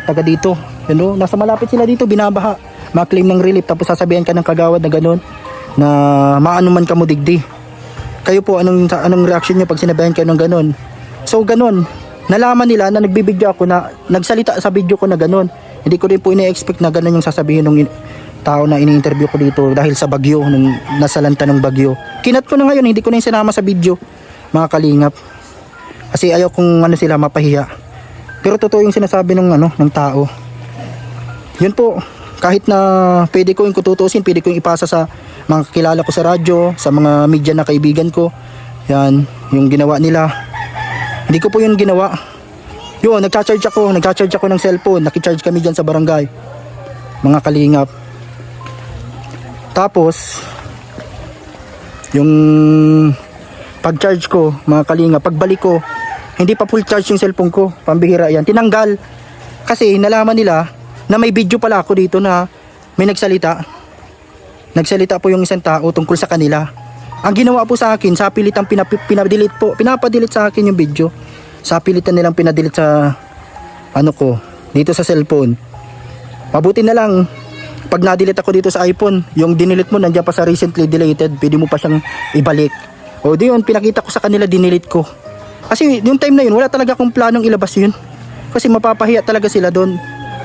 taga dito. Nasa malapit sila dito, binabaha, ma-claim ng relief, tapos sasabihan ka ng kagawad na gano'n, na maano man ka mo digdi. Kayo po, anong reaction nyo pag sinabihan kayo ng gano'n? So gano'n, nalaman nila na nagbibideo ako, na nagsalita sa video ko na gano'n. Hindi ko rin po ina-expect na gano'n yung sasabihin ng tao na ini-interview ko dito dahil sa bagyo, nung nasalanta ng bagyo. Kinat ko na ngayon, hindi ko na yung sinama sa video, mga kalingap. Kasi ayaw kung sila mapahiya. Pero totoo yung sinasabi ng tao. Yun po, kahit na pwede ko yung kututusin, pwede ko yung ipasa sa mga kakilala ko sa radyo, sa mga media na kaibigan ko. Yan, yung ginawa nila. Hindi ko po yun ginawa. Yun, nagcha-charge ako ng cellphone. Nakicharge kami dyan sa barangay, mga kalingap. Tapos yung pag-charge ko, mga kalinga, pagbalik ko, hindi pa full charge yung cellphone ko. Pambihira yan. Tinanggal. Kasi nalaman nila na may video pala ako dito na may nagsalita. Nagsalita po yung isang tao tungkol sa kanila. Ang ginawa po sa akin, sa pilitan pinadelete po. Pinapadelete sa akin yung video. Sa pilitan nilang pinadelete sa ano ko, dito sa cellphone. Mabuti na lang pag na-delete ako dito sa iPhone, yung dinilit mo nandiyan pa sa recently deleted, pwede mo pa siyang ibalik. O di yun, pinakita ko sa kanila, dinilit ko. Kasi yung time na yun, wala talaga akong planong ilabas yun. Kasi mapapahiya talaga sila doon,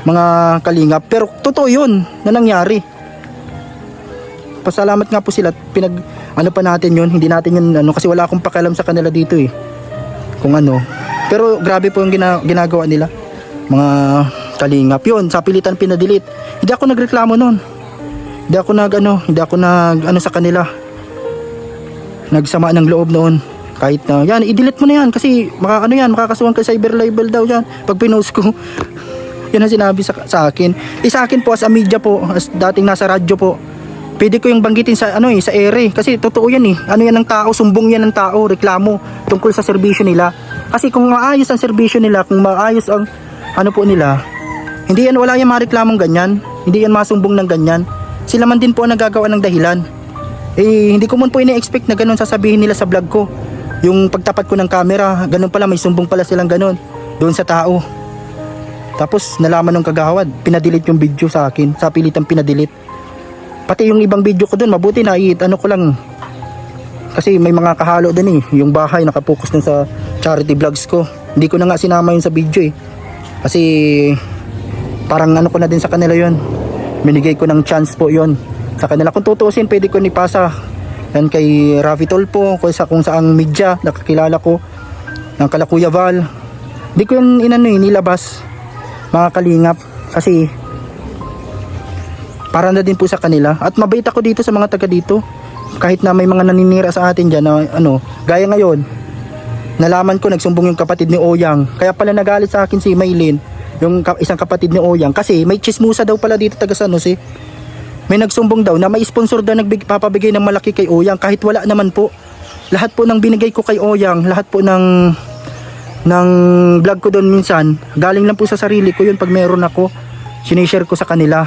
mga kalingap. Pero totoo yun na nangyari. Pasalamat nga po sila, ano pa natin yun, hindi natin yun, kasi wala akong pakialam sa kanila dito eh. Kung ano. Pero grabe po yung ginagawa nila, mga kalingap. Yun, sa pilitan pinadelete. Hindi ako nagreklamo noon. Hindi ako nag sa kanila. Nagsama ng loob noon. Kahit na, yan, i-delete mo na yan kasi makakasuhan ka cyber libel daw yan pag pinost ko. Yan ang sinabi sa akin. Sa akin po as a media po, as dating nasa radyo po, pwede ko yung banggitin sa sa ere kasi totoo yan eh. Ano yan ng tao, sumbong yan ng tao, reklamo tungkol sa serbisyo nila. Kasi kung maayos ang serbisyo nila, kung maayos ang po nila, hindi yan, wala yan mareklamong ganyan. Hindi yan masumbong ng ganyan. Sila man din po ang nagagawa ng dahilan. Hindi ko man po ini-expect na ganun sasabihin nila sa vlog ko. Yung pagtapat ko ng camera, ganun pala, may sumbong pala silang ganun doon sa tao. Tapos nalaman ng kagawad, pinadelete yung video sa akin, sa pilitan pinadelete. Pati yung ibang video ko doon, mabuti na ko lang. Kasi may mga kahalo doon eh. Yung bahay nakapokus dun sa charity vlogs ko. Hindi ko na nga sinama yun sa video eh. Kasi parang ko na din sa kanila yun. Binigay ko ng chance po yun sa kanila. Kung tutuusin, pwede ko nipasa yan kay Rafi Tolpo, kung saang media nakakilala ko, ng Kalakuya Val. Hindi ko yun nilabas, mga kalingap, kasi para na din po sa kanila. At mabait ako dito sa mga taga dito, kahit na may mga naninira sa atin dyan na gaya ngayon, nalaman ko nagsumbong yung kapatid ni Oyang. Kaya pala nagalit sa akin si Maylin, yung isang kapatid ni Oyang, kasi may chismusa daw pala dito taga San Jose. May nagsumbong daw na may sponsor daw nagpapabigay ng malaki kay Oyang kahit wala naman po. Lahat po ng binigay ko kay Oyang, lahat po ng vlog ko doon minsan, galing lang po sa sarili ko yun. Pag meron ako, sinishare ko sa kanila.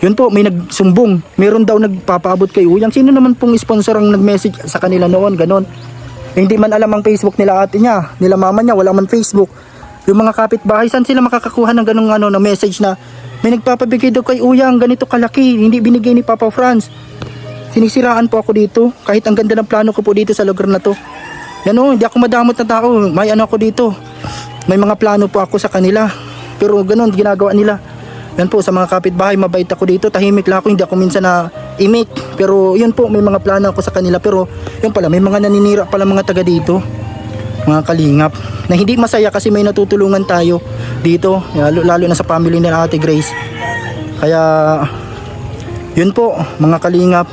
Yun po, may nagsumbong, meron daw nagpapaabot kay Oyang. Sino naman pong sponsor ang nag-message sa kanila noon, ganon. Hindi man alam ang Facebook nila ate niya, nila mama niya, wala man Facebook. Yung mga kapitbahay, saan sila makakakuha ng ganong na message na may nagpapabigay daw kay Oyang, ganito kalaki, hindi binigay ni Papa Franz. Sinisiraan po ako dito, kahit ang ganda ng plano ko po dito sa lugar na to. Yan hindi ako madamot na tao, may ako dito. May mga plano po ako sa kanila, pero ganon, ginagawa nila. Yan po, sa mga kapitbahay, mabait ako dito, tahimik lang ako, hindi ako minsan na imik. Pero yun po, may mga plano ako sa kanila, pero yun pala, may mga naninira pala mga taga dito, mga kalingap, na hindi masaya kasi may natutulungan tayo dito, lalo na sa family ni Ate Grace. Kaya yun po, mga kalingap,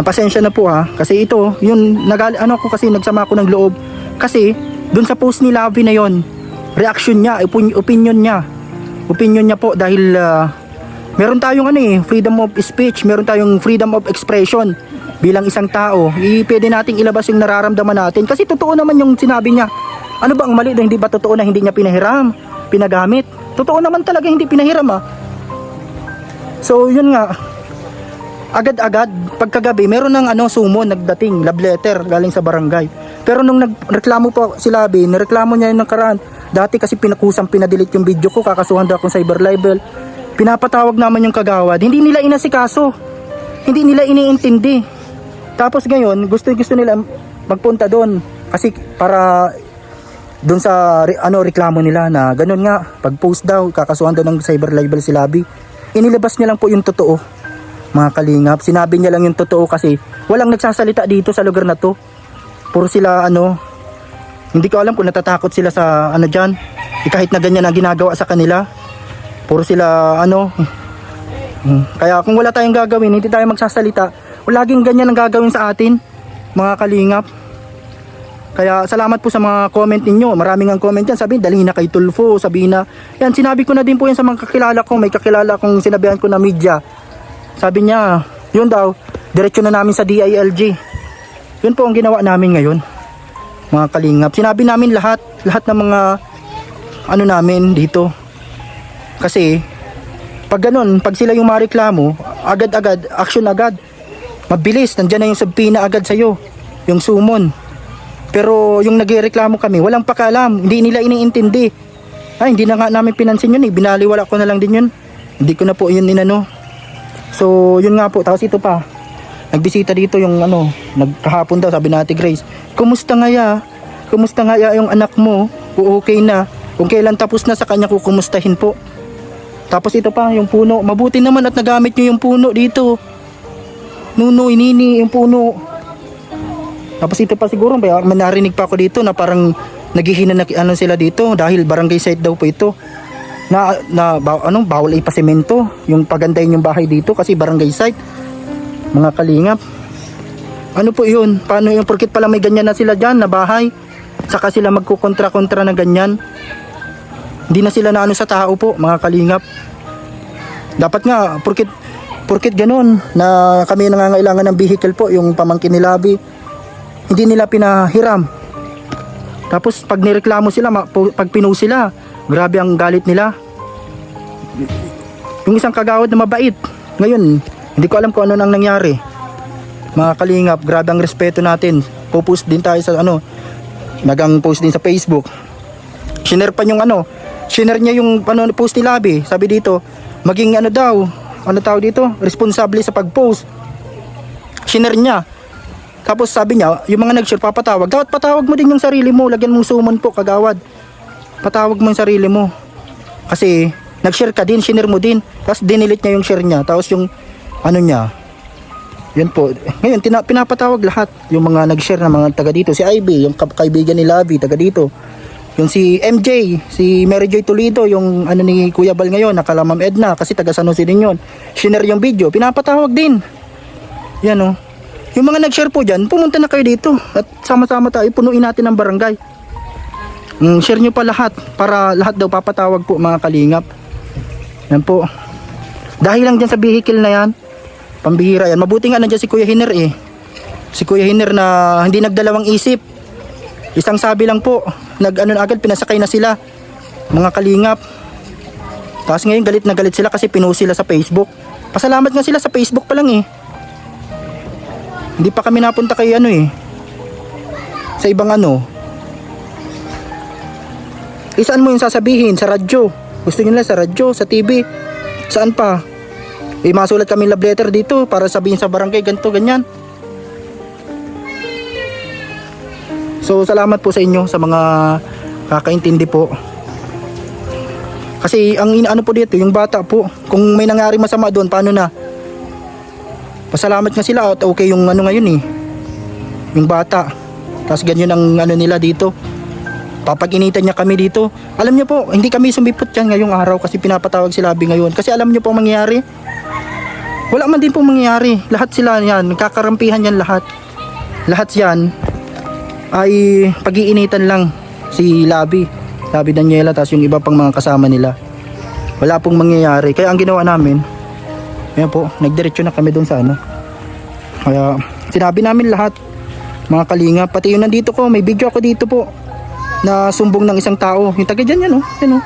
pasensya na po kasi ito, yun, ako kasi nagsama ako ng loob, kasi dun sa post ni Lavi na yon, reaction niya, opinion niya po, dahil meron tayong freedom of speech, meron tayong freedom of expression bilang isang tao. Pwede nating ilabas yung nararamdaman natin kasi totoo naman yung sinabi niya. Ano ba ang mali? Hindi ba totoo na hindi niya pinahiram, pinagamit? Totoo naman talaga hindi pinahiram So yun nga, agad-agad pagkagabi meron ng sumo nagdating, love letter galing sa barangay. Pero nung nagreklamo po si Labi, nireklamo niya yung nakaraan. Dati kasi pinadelete yung video ko, kakasuhan daw akong cyber libel. Pinapatawag naman yung kagawad, hindi nila inasikaso, hindi nila iniintindi. Tapos ngayon gusto nila magpunta doon kasi para doon sa reklamo nila na ganun nga, pag post daw kakasuhan daw ng cyber libel si Labi. Inilabas niya lang po yung totoo, mga kalingap. Sinabi niya lang yung totoo kasi walang nagsasalita dito sa lugar na to. Puro sila hindi ko alam kung natatakot sila sa dyan. Kahit na ganyan ang ginagawa sa kanila, puro sila kaya kung wala tayong gagawin, hindi tayo magsasalita, laging ganyan ang gagawin sa atin, mga kalingap. Kaya salamat po sa mga comment ninyo. Maraming ang comment yan, sabihin dalhin na kay Tulfo, sabihin na yan, sinabi ko na din po yan sa mga kakilala ko. May kakilala kong sinabihan ko na media sabi niya, yun daw, diretso na namin sa DILG. Yun po ang ginawa namin ngayon, mga kalingap. Sinabi namin lahat ng mga ano namin dito. Kasi pag ganun, pag sila yung mareklamo, agad-agad, action agad. Mabilis, nandyan na yung subpoena agad sa'yo, yung sumon. Pero yung nagreklamo kami, walang pakialam, hindi nila iniintindi. Ay, hindi na nga namin pinansin yun eh, binaliwala ko na lang din yun. Hindi ko na po yun inano. So, yun nga po, tapos ito pa. Nagbisita dito yung ano, nagkahapon daw, sabi na Ate Grace, kumusta nga ya? Kumusta nga ya yung anak mo? O okay na? Kung kailan tapos na sa kanya, kukumustahin po. Tapos ito pa, yung puno. Mabuti naman at nagamit nyo yung puno dito. Nunoy, nini, yung puno. Tapos ito pa siguro, narinig pa ako dito na parang naghihina na ano sila dito dahil barangay site daw po ito. Bawal ipasemento yung pagandahin yung bahay dito kasi barangay site. Mga kalingap. Ano po yun? Paano yung porkit pala may ganyan na sila dyan na bahay? Saka sila magkukontra-kontra na ganyan. Hindi na sila naano sa tao po, mga kalingap. Dapat nga, porkit ganun na kami nangangailangan ng vehicle po, yung pamangkin ni Labi, hindi nila pinahiram. Tapos pag nireklamo sila, pag pinost sila, grabe ang galit nila. Yung isang kagawad na mabait, ngayon, hindi ko alam kung ano nang nangyari. Mga kalingap, grabe ang respeto natin. Post din tayo sa ano, nagang post din sa Facebook. Shiner pa yung ano, shiner niya yung ano, post ni Labi. Sabi dito, maging ano daw, ano tawag dito, responsable sa pag-post. Shiner niya. Tapos sabi niya, yung mga nag-share papatawag. Dapat patawag mo din yung sarili mo. Lagyan mong summon po, kagawad. Patawag mo yung sarili mo. Kasi nag-share ka din, share mo din. Tapos dinilit niya yung share niya. Tapos yung ano niya. Yun po. Ngayon, pinapatawag lahat. Yung mga nag-share na mga taga dito. Si Ivy, yung kaibigan ni Labi, taga dito. Yung si MJ, si Mary Joy Toledo, yung ano ni Kuya Bal ngayon, nakala Ma'am Edna, kasi taga San Jose din yun. Share yung video, pinapatawag din. Yan o. Yung mga nag-share po dyan, pumunta na kayo dito at sama-sama tayo, punuin natin ang barangay. Share nyo pa lahat para lahat daw papatawag po, mga kalingap. Yan po. Dahil lang dyan sa vehicle na yan, pambihira yan. Mabuti nga nandiyan si Kuya Hiner eh. Si Kuya Hiner na hindi nagdalawang isip. Isang sabi lang po, agad pinasakay na sila, mga kalingap. Tapos ngayon galit na galit sila kasi pinost sila sa Facebook. Pasalamat nga sila sa Facebook pa lang eh. Hindi pa kami napunta kay ano eh, sa ibang ano. Saan mo yung sasabihin? Sa radyo. Gusto nyo lang sa radyo, sa TV. Saan pa? Masulat kami love letter dito para sabihin sa barangay ganito, ganyan. So salamat po sa inyo, sa mga kakaintindi po. Kasi ang ano po dito, yung bata po, kung may nangyari masama doon, paano na? Pasalamat nga sila at okay yung ano ngayon eh, yung bata. Tapos ganyan ang ano nila dito, papag-initan niya kami dito. Alam niyo po, hindi kami sumipot yan ngayong araw kasi pinapatawag si Labi ngayon. Kasi alam niyo po ang mangyayari, wala man din po mangyayari. Lahat sila yan, kakarampihan yan lahat. Lahat yan ay pag-iinitan lang si Labi Daniela, tapos yung iba pang mga kasama nila. Wala pong mangyayari. Kaya ang ginawa namin, ayan po, nagdiretso na kami doon sa ano. Kaya sinabi namin lahat, mga kalinga, pati yung nandito ko, may video ako dito po na sumbong ng isang tao, yung taga dyan yan o, yan o.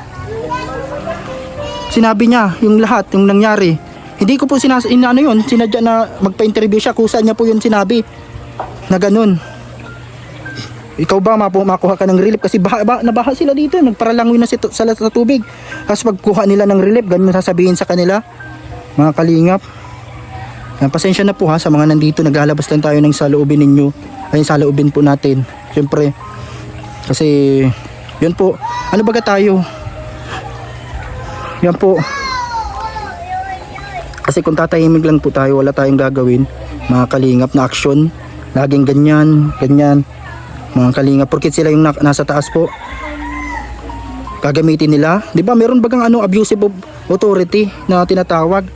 Sinabi niya yung lahat, yung nangyari. Hindi ko po ano yun, sinadya na magpa-interview siya, kusa niya po yun sinabi na ganun. Ikaw ba makuha ka ng relief kasi nabaha sila dito, nagparalangoy na sa tubig. Tapos pagkuha nila ng relief, ganun sasabihin sa kanila, mga kalingap. Pasensya na po ha sa mga nandito, naglalabas lang tayo ng saloobin ninyo, ay saloobin po natin. Siyempre, kasi yun po, ano baga tayo? Yan po. Kasi kung tatahimik lang po tayo, wala tayong gagawin, mga kalingap, na action. Laging ganyan, mga kalingap, porkit sila yung nasa taas po, gagamitin nila. Di ba meron bagang abusive of authority na tinatawag?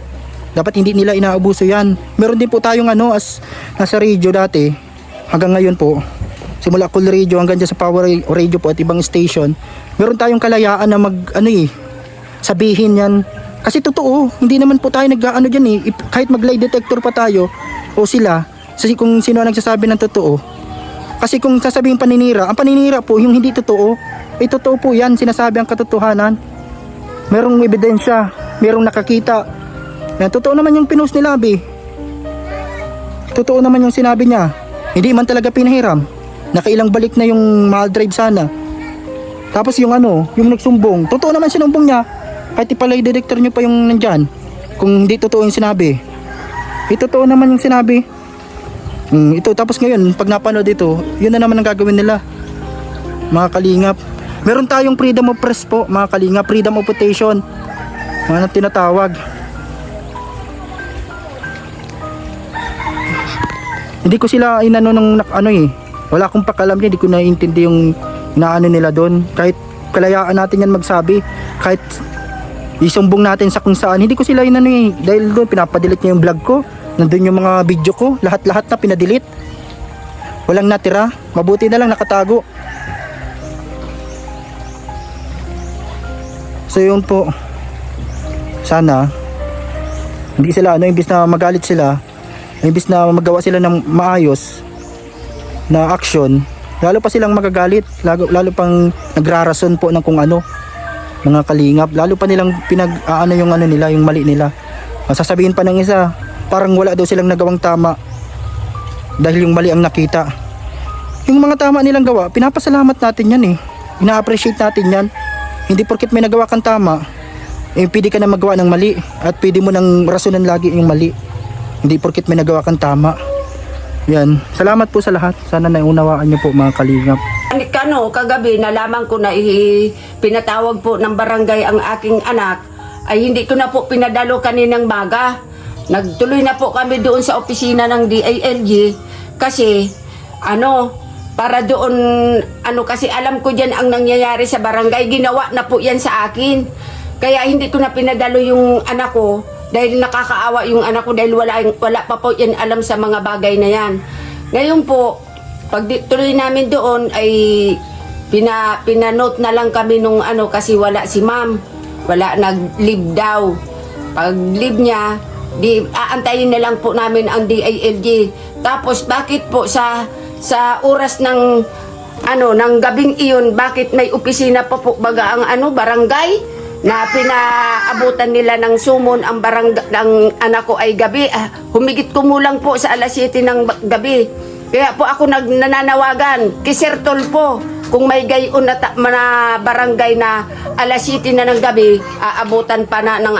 Dapat hindi nila inaabuso yan. Meron din po tayong as nasa radio dati, hanggang ngayon po, simula Cool Radio hanggang dyan sa Power Radio po at ibang station, meron tayong kalayaan na sabihin yan Kasi totoo, hindi naman po tayo nag-ano dyan eh. Kahit mag-lie detector pa tayo o sila, kung sino ang nagsasabi ng totoo. Kasi kung sasabihin paninira, ang paninira po yung hindi totoo. Eh totoo po yan, sinasabi ang katotohanan. Merong ebidensya, merong nakakita. Yan, totoo naman yung pinost ni Labi. Totoo naman yung sinabi niya. Hindi man talaga pinahiram. Nakailang balik na yung mahal drive sana. Tapos yung yung nagsumbong. Totoo naman sinumbong niya. Kahit ipalay director niyo pa yung nandyan. Kung hindi totoo yung sinabi. Totoo naman yung sinabi. Ito, tapos ngayon, pag napanood ito, yun na naman ang gagawin nila. Mga kalingap. Meron tayong freedom of press po, mga kalingap. Freedom of petition. Mga tinatawag. Hindi ko sila inano ng wala akong pakalam niya, hindi ko naiintindi yung inaano nila doon. Kahit kalayaan natin yan magsabi, kahit isumbong natin sa kung saan, hindi ko sila inano dahil doon pinapadelete niya yung vlog ko, nandun yung mga video ko, lahat-lahat na pinadelete. Walang natira, mabuti na lang nakatago. So yun po, sana hindi sila imbis na magalit sila, imbis na magawa sila ng maayos na action, lalo pa silang magagalit, lalo pang nagrarason po ng kung ano, mga kalingap, lalo pa nilang yung nila, yung mali nila. Sasabihin pa ng isa, parang wala daw silang nagawang tama dahil yung mali ang nakita. Yung mga tama nilang gawa, pinapasalamat natin yan ina-appreciate natin yan. Hindi porket may nagawa kang tama, pwede ka na magawa ng mali at pwede mo nang rasonan lagi yung mali. Hindi porket may nagawa kang tama. Yan, salamat po sa lahat. Sana naunawaan niyo po mga kalingap. Kagabi nalaman ko na pinatawag po ng barangay ang aking anak, ay hindi ko na po pinadalo kaninang maga. Nagtuloy na po kami doon sa opisina ng DILG kasi para doon kasi alam ko diyan ang nangyayari sa barangay, ginawa na po yan sa akin. Kaya hindi ko na pinadalo yung anak ko dahil nakakaawa yung anak ko dahil wala pa po yan alam sa mga bagay na yan. Ngayon po, pag tuloy namin doon ay pinanote na lang kami nung kasi wala si ma'am. Wala, nag-leave daw. Pag leave niya, aantayin na lang po namin ang DILG. Tapos bakit po sa oras ng ng gabing iyon, bakit may opisina pa po baga ang barangay? Na pinaabutan nila ng sumon ang barangay ng anak ko ay gabi. Humigit kumulang po sa alas 7 ng gabi. Kaya po ako nananawagan kay Sir Tolpo, kung may gayon na barangay na alas 7 na ng gabi, aabutan pa na ng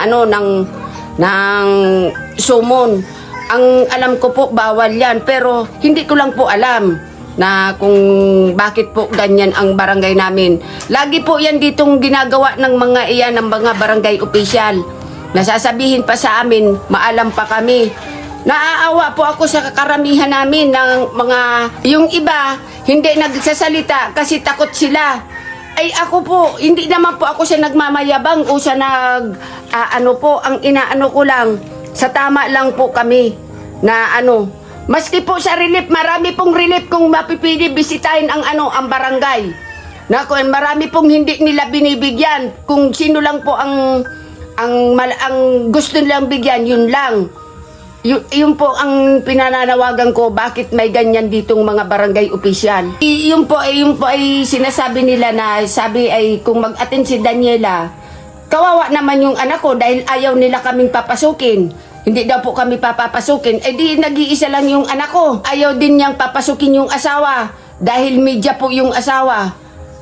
sumon. Ang alam ko po bawal yan, pero hindi ko lang po alam na kung bakit po ganyan ang barangay namin. Lagi po yan ditong ginagawa ng mga iyan, ng mga barangay official. Nasasabihin pa sa amin, maalam pa kami. Naaawa po ako sa karamihan namin ng mga, yung iba, hindi nagsasalita kasi takot sila. Ay ako po, hindi naman po ako sa nagmamayabang o sa ang inaano ko lang, sa tama lang po kami na maski po sa relief, marami pong relief kung mapipili bisitahin ang ang barangay. Marami pong hindi nila binibigyan. Kung sino lang po ang gusto nilang bigyan, yun lang. Yun po ang pinananawagan ko, bakit may ganyan ditong mga barangay official. Yun po ay sinasabi nila na sabi ay kung mag-attend si Daniela, kawawa naman yung anak ko dahil ayaw nila kaming papasukin. Hindi daw po kami papapasukin. Di nag-iisa lang yung anak ko. Ayaw din niyang papasukin yung asawa dahil media po yung asawa.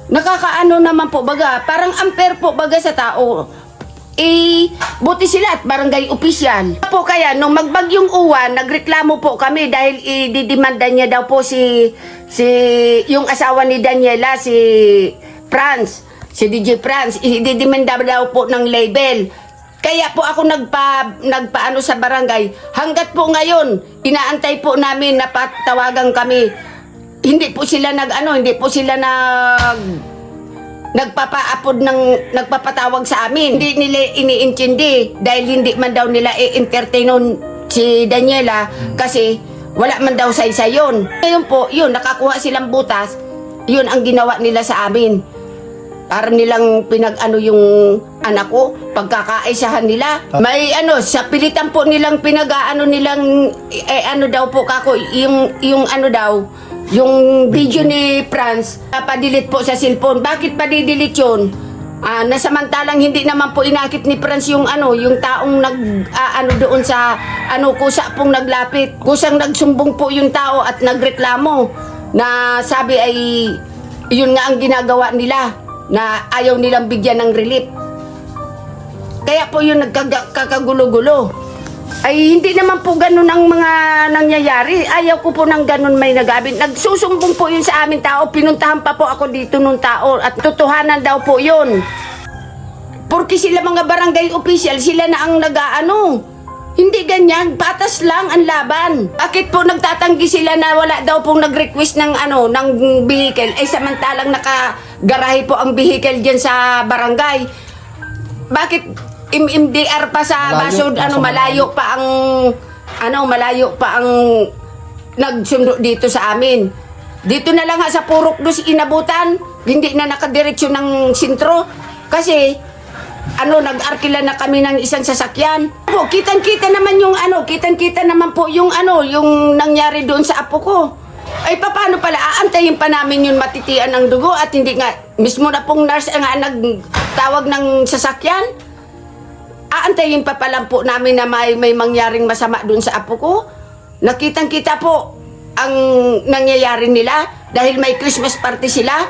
Nakakaano naman po baga, parang unfair po baga sa tao. Buti sila at barangay official. Po kaya nung magbagyong uwan, nagreklamo po kami dahil ididimanda niya daw po si yung asawa ni Daniela, si Franz, si DJ Franz, ididimanda daw po ng label. Kaya po ako nagpaano sa barangay. Hanggat po ngayon, inaantay po namin na patawagan kami. Hindi po sila nagpapatawag sa amin. Hindi nila iniintindi dahil hindi man daw nila i-entertain si Daniela kasi wala man daw saysay yun. Ngayon po, yun, nakakuha silang butas. Yun ang ginawa nila sa amin. para nilang pinag-ano yung anak ko, pagkakaisahan nila. May sa pilitan po nilang pinag-ano nilang, ano daw po kako, yung ano daw, yung video ni Franz, padilit po sa cellphone. Bakit padidelete yun? Nasamantalang hindi naman po inakit ni Franz yung yung taong doon sa kusa pong naglapit. Kusang nagsumbong po yung tao at nagreklamo na sabi ay yun nga ang ginagawa nila, na ayaw nilang bigyan ng relief. Kaya po yun nagkakagulo-gulo. Ay hindi naman po ganun ang mga nangyayari. Ayaw ko po ng ganun may nagabit. Nagsusumbong po yun sa aming tao. Pinuntahan pa po ako dito nung tao at tutuhanan daw po yun. Porque sila mga barangay official, sila na ang Hindi ganyan, patas lang ang laban. Bakit po nagtatanggi sila na wala daw pong nag-request ng ng vehicle? Ay samantalang nakagarahe po ang vehicle diyan sa barangay. Bakit MMDR pa sa Basod, malayo pa ang nagsundo dito sa amin. Dito na lang nga sa Purok Dos inabutan, hindi na nakadiretso ng sentro kasi nag-arkila na kami ng isang sasakyan. Kitang-kita naman yung kitang-kita naman po yung yung nangyari doon sa apo ko. Ay paano pala aantayin pa namin yung matitian ng dugo at hindi nga mismo na pong nurse nga nagtawag ng sasakyan. Aantayin pa pala po namin na may mangyaring masama doon sa apo ko. Nakitang-kita po ang nangyayari nila dahil may Christmas party sila.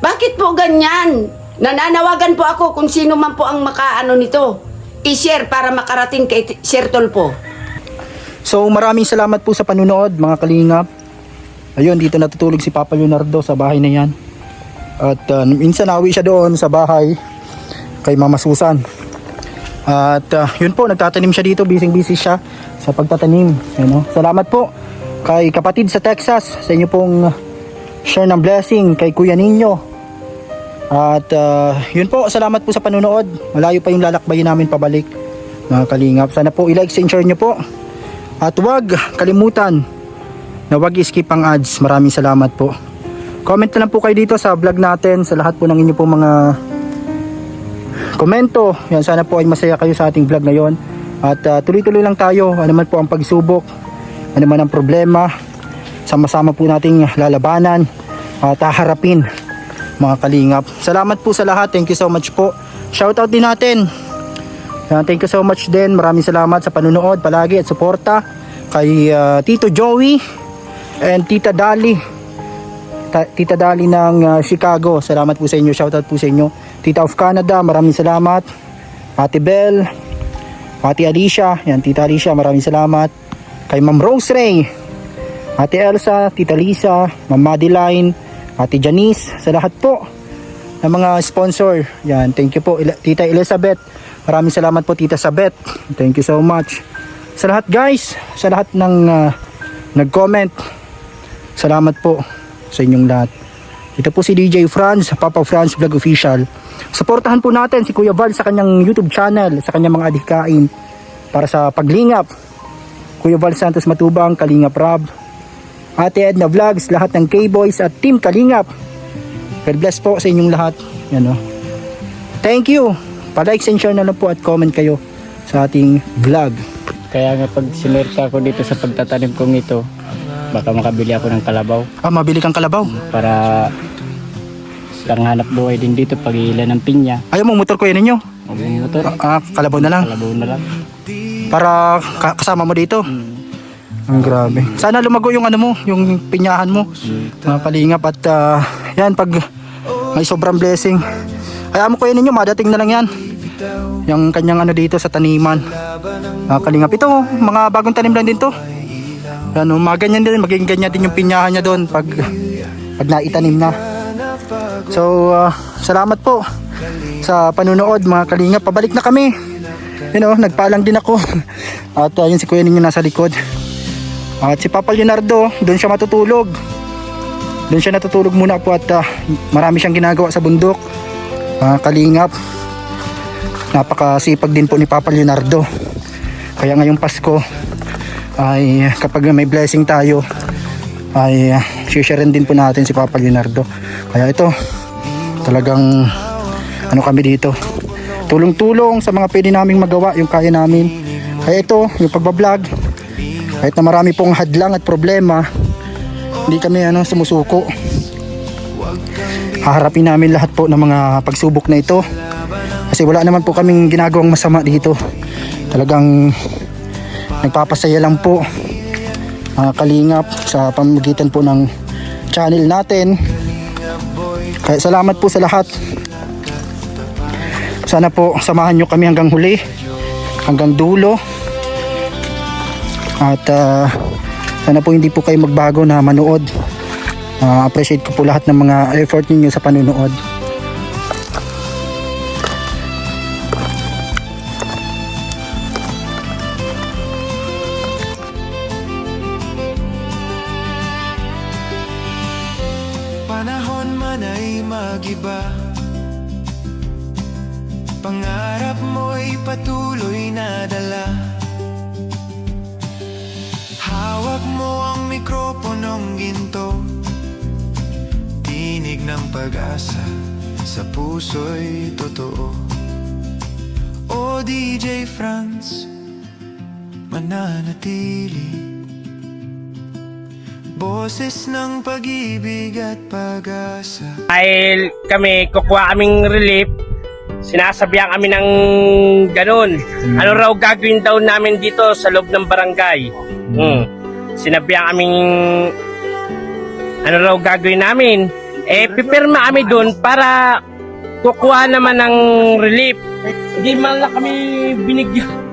Bakit po ganyan? Nananawagan po ako kung sino man po ang nito. I-share para makarating kay Sir Tolpo. So maraming salamat po sa panunood mga kalingap. Ayun, dito natutulog si Papa Leonardo sa bahay na yan. At minsan nawi siya doon sa bahay kay Mama Susan. At yun po, nagtatanim siya dito, busy siya sa pagtatanim. Salamat po kay kapatid sa Texas sa inyo pong share ng blessing kay Kuya Ninyo. At yun po, salamat po sa panunood. Malayo pa yung lalakbayin namin pabalik mga kalingap. Sana po i-like and share nyo po. At huwag kalimutan na huwag i-skip ang ads. Maraming salamat po. Comment na lang po kayo dito sa vlog natin, sa lahat po ng inyo po mga komento. Yan, sana po ay masaya kayo sa ating vlog ngayon. At tuloy-tuloy lang tayo. Ano man po ang pagsubok, ano man ang problema, sama-sama po nating lalabanan at haharapin mga kalingap. Salamat po sa lahat. Thank you so much po. Shoutout din natin. Thank you so much din. Maraming salamat sa panunood palagi at suporta kay Tito Joey and Tita Dali. Tita Dali ng Chicago. Salamat po sa inyo. Shoutout po sa inyo. Tita of Canada, maraming salamat. Ate Bell, Ate Alicia, yan Tita Alicia, maraming salamat. Kay Ma'am Rose Ray, Ate Elsa, Tita Lisa, Ma'am Madeline, Ate Janice, sa lahat po ng mga sponsor. Yan, thank you po. Tita Elizabeth, maraming salamat po Tita Sabet. Thank you so much. Sa lahat guys, sa lahat ng nag-comment, salamat po sa inyong lahat. Ito po si DJ Franz, Papa Franz Vlog Official. Suportahan po natin si Kuya Val sa kanyang YouTube channel, sa kanyang mga adhikain para sa paglingap. Kuya Val Santos Matubang, Kalingap Rab, Ate Edna Vlogs, lahat ng K-Boys at Team Kalingap. God bless po sa inyong lahat. Yan, thank you. Pa-like and share na lang po at comment kayo sa ating vlog. Kaya nga pag sinerta ako dito sa pagtatanim kong ito, baka makabili ako ng kalabaw. Mabili kang kalabaw? Para lang hanap buhay din dito pag ilan ng pinya. Ayaw mo motor ko yan ninyo? Motor. Kalabaw na lang? Kalabaw na lang. Para kasama mo dito? Ang grabe. Sana lumago yung yung pinyahan mo. Mga kalingap at yan pag may sobrang blessing. Kaya mo ko yan ninyo, madating na lang yan. Yung kanyang dito sa taniman. Mga kalingap. Ito, mga bagong tanim lang din to. Yan, mga ganyan din, maging ganyan din yung pinyahan niya doon pag naitanim na. So, salamat po sa panunood mga kalingap. Pabalik na kami. Nagpalang din ako. At yun si Kuya ninyo nasa likod. At si Papa Leonardo, doon siya matutulog. Doon siya natutulog muna po at marami siyang ginagawa sa bundok. Kalingap. Napakasipag din po ni Papa Leonardo. Kaya ngayong Pasko ay kapag may blessing tayo ay share din po natin si Papa Leonardo. Kaya ito, Talagang ano kami dito, tulong-tulong sa mga pwede naming magawa, yung kaya namin. Kaya ito, yung pagbablog, kahit na marami pong hadlang at problema, hindi kami sumusuko. Haharapin namin lahat po ng mga pagsubok na ito. Kasi wala naman po kaming ginagawang masama dito. Talagang nagpapasaya lang po mga kalingap sa pamamagitan po ng channel natin. Kaya salamat po sa lahat. Sana po samahan nyo kami hanggang huli, hanggang dulo. At sana po hindi po kayo magbago na manood. Appreciate ko po lahat ng mga effort ninyo sa panunood. Panahon man ay magiba, pangarap mo'y patuloy na dala. Hawak mo ang mikroponong ginto, tinig ng pag-asa sa puso'y totoo. O DJ Franz, mananatili, boses ng pag-ibig at pag-asa. Dahil kami, kukuha kaming relief, sinasabihan kami ng ganun. Ano raw gagawin daw namin dito sa loob ng barangay? Sinabihan kaming ano raw gagawin namin? Pipirma kami dun para kukuha naman ng relief. Hindi man lang kami binigyan.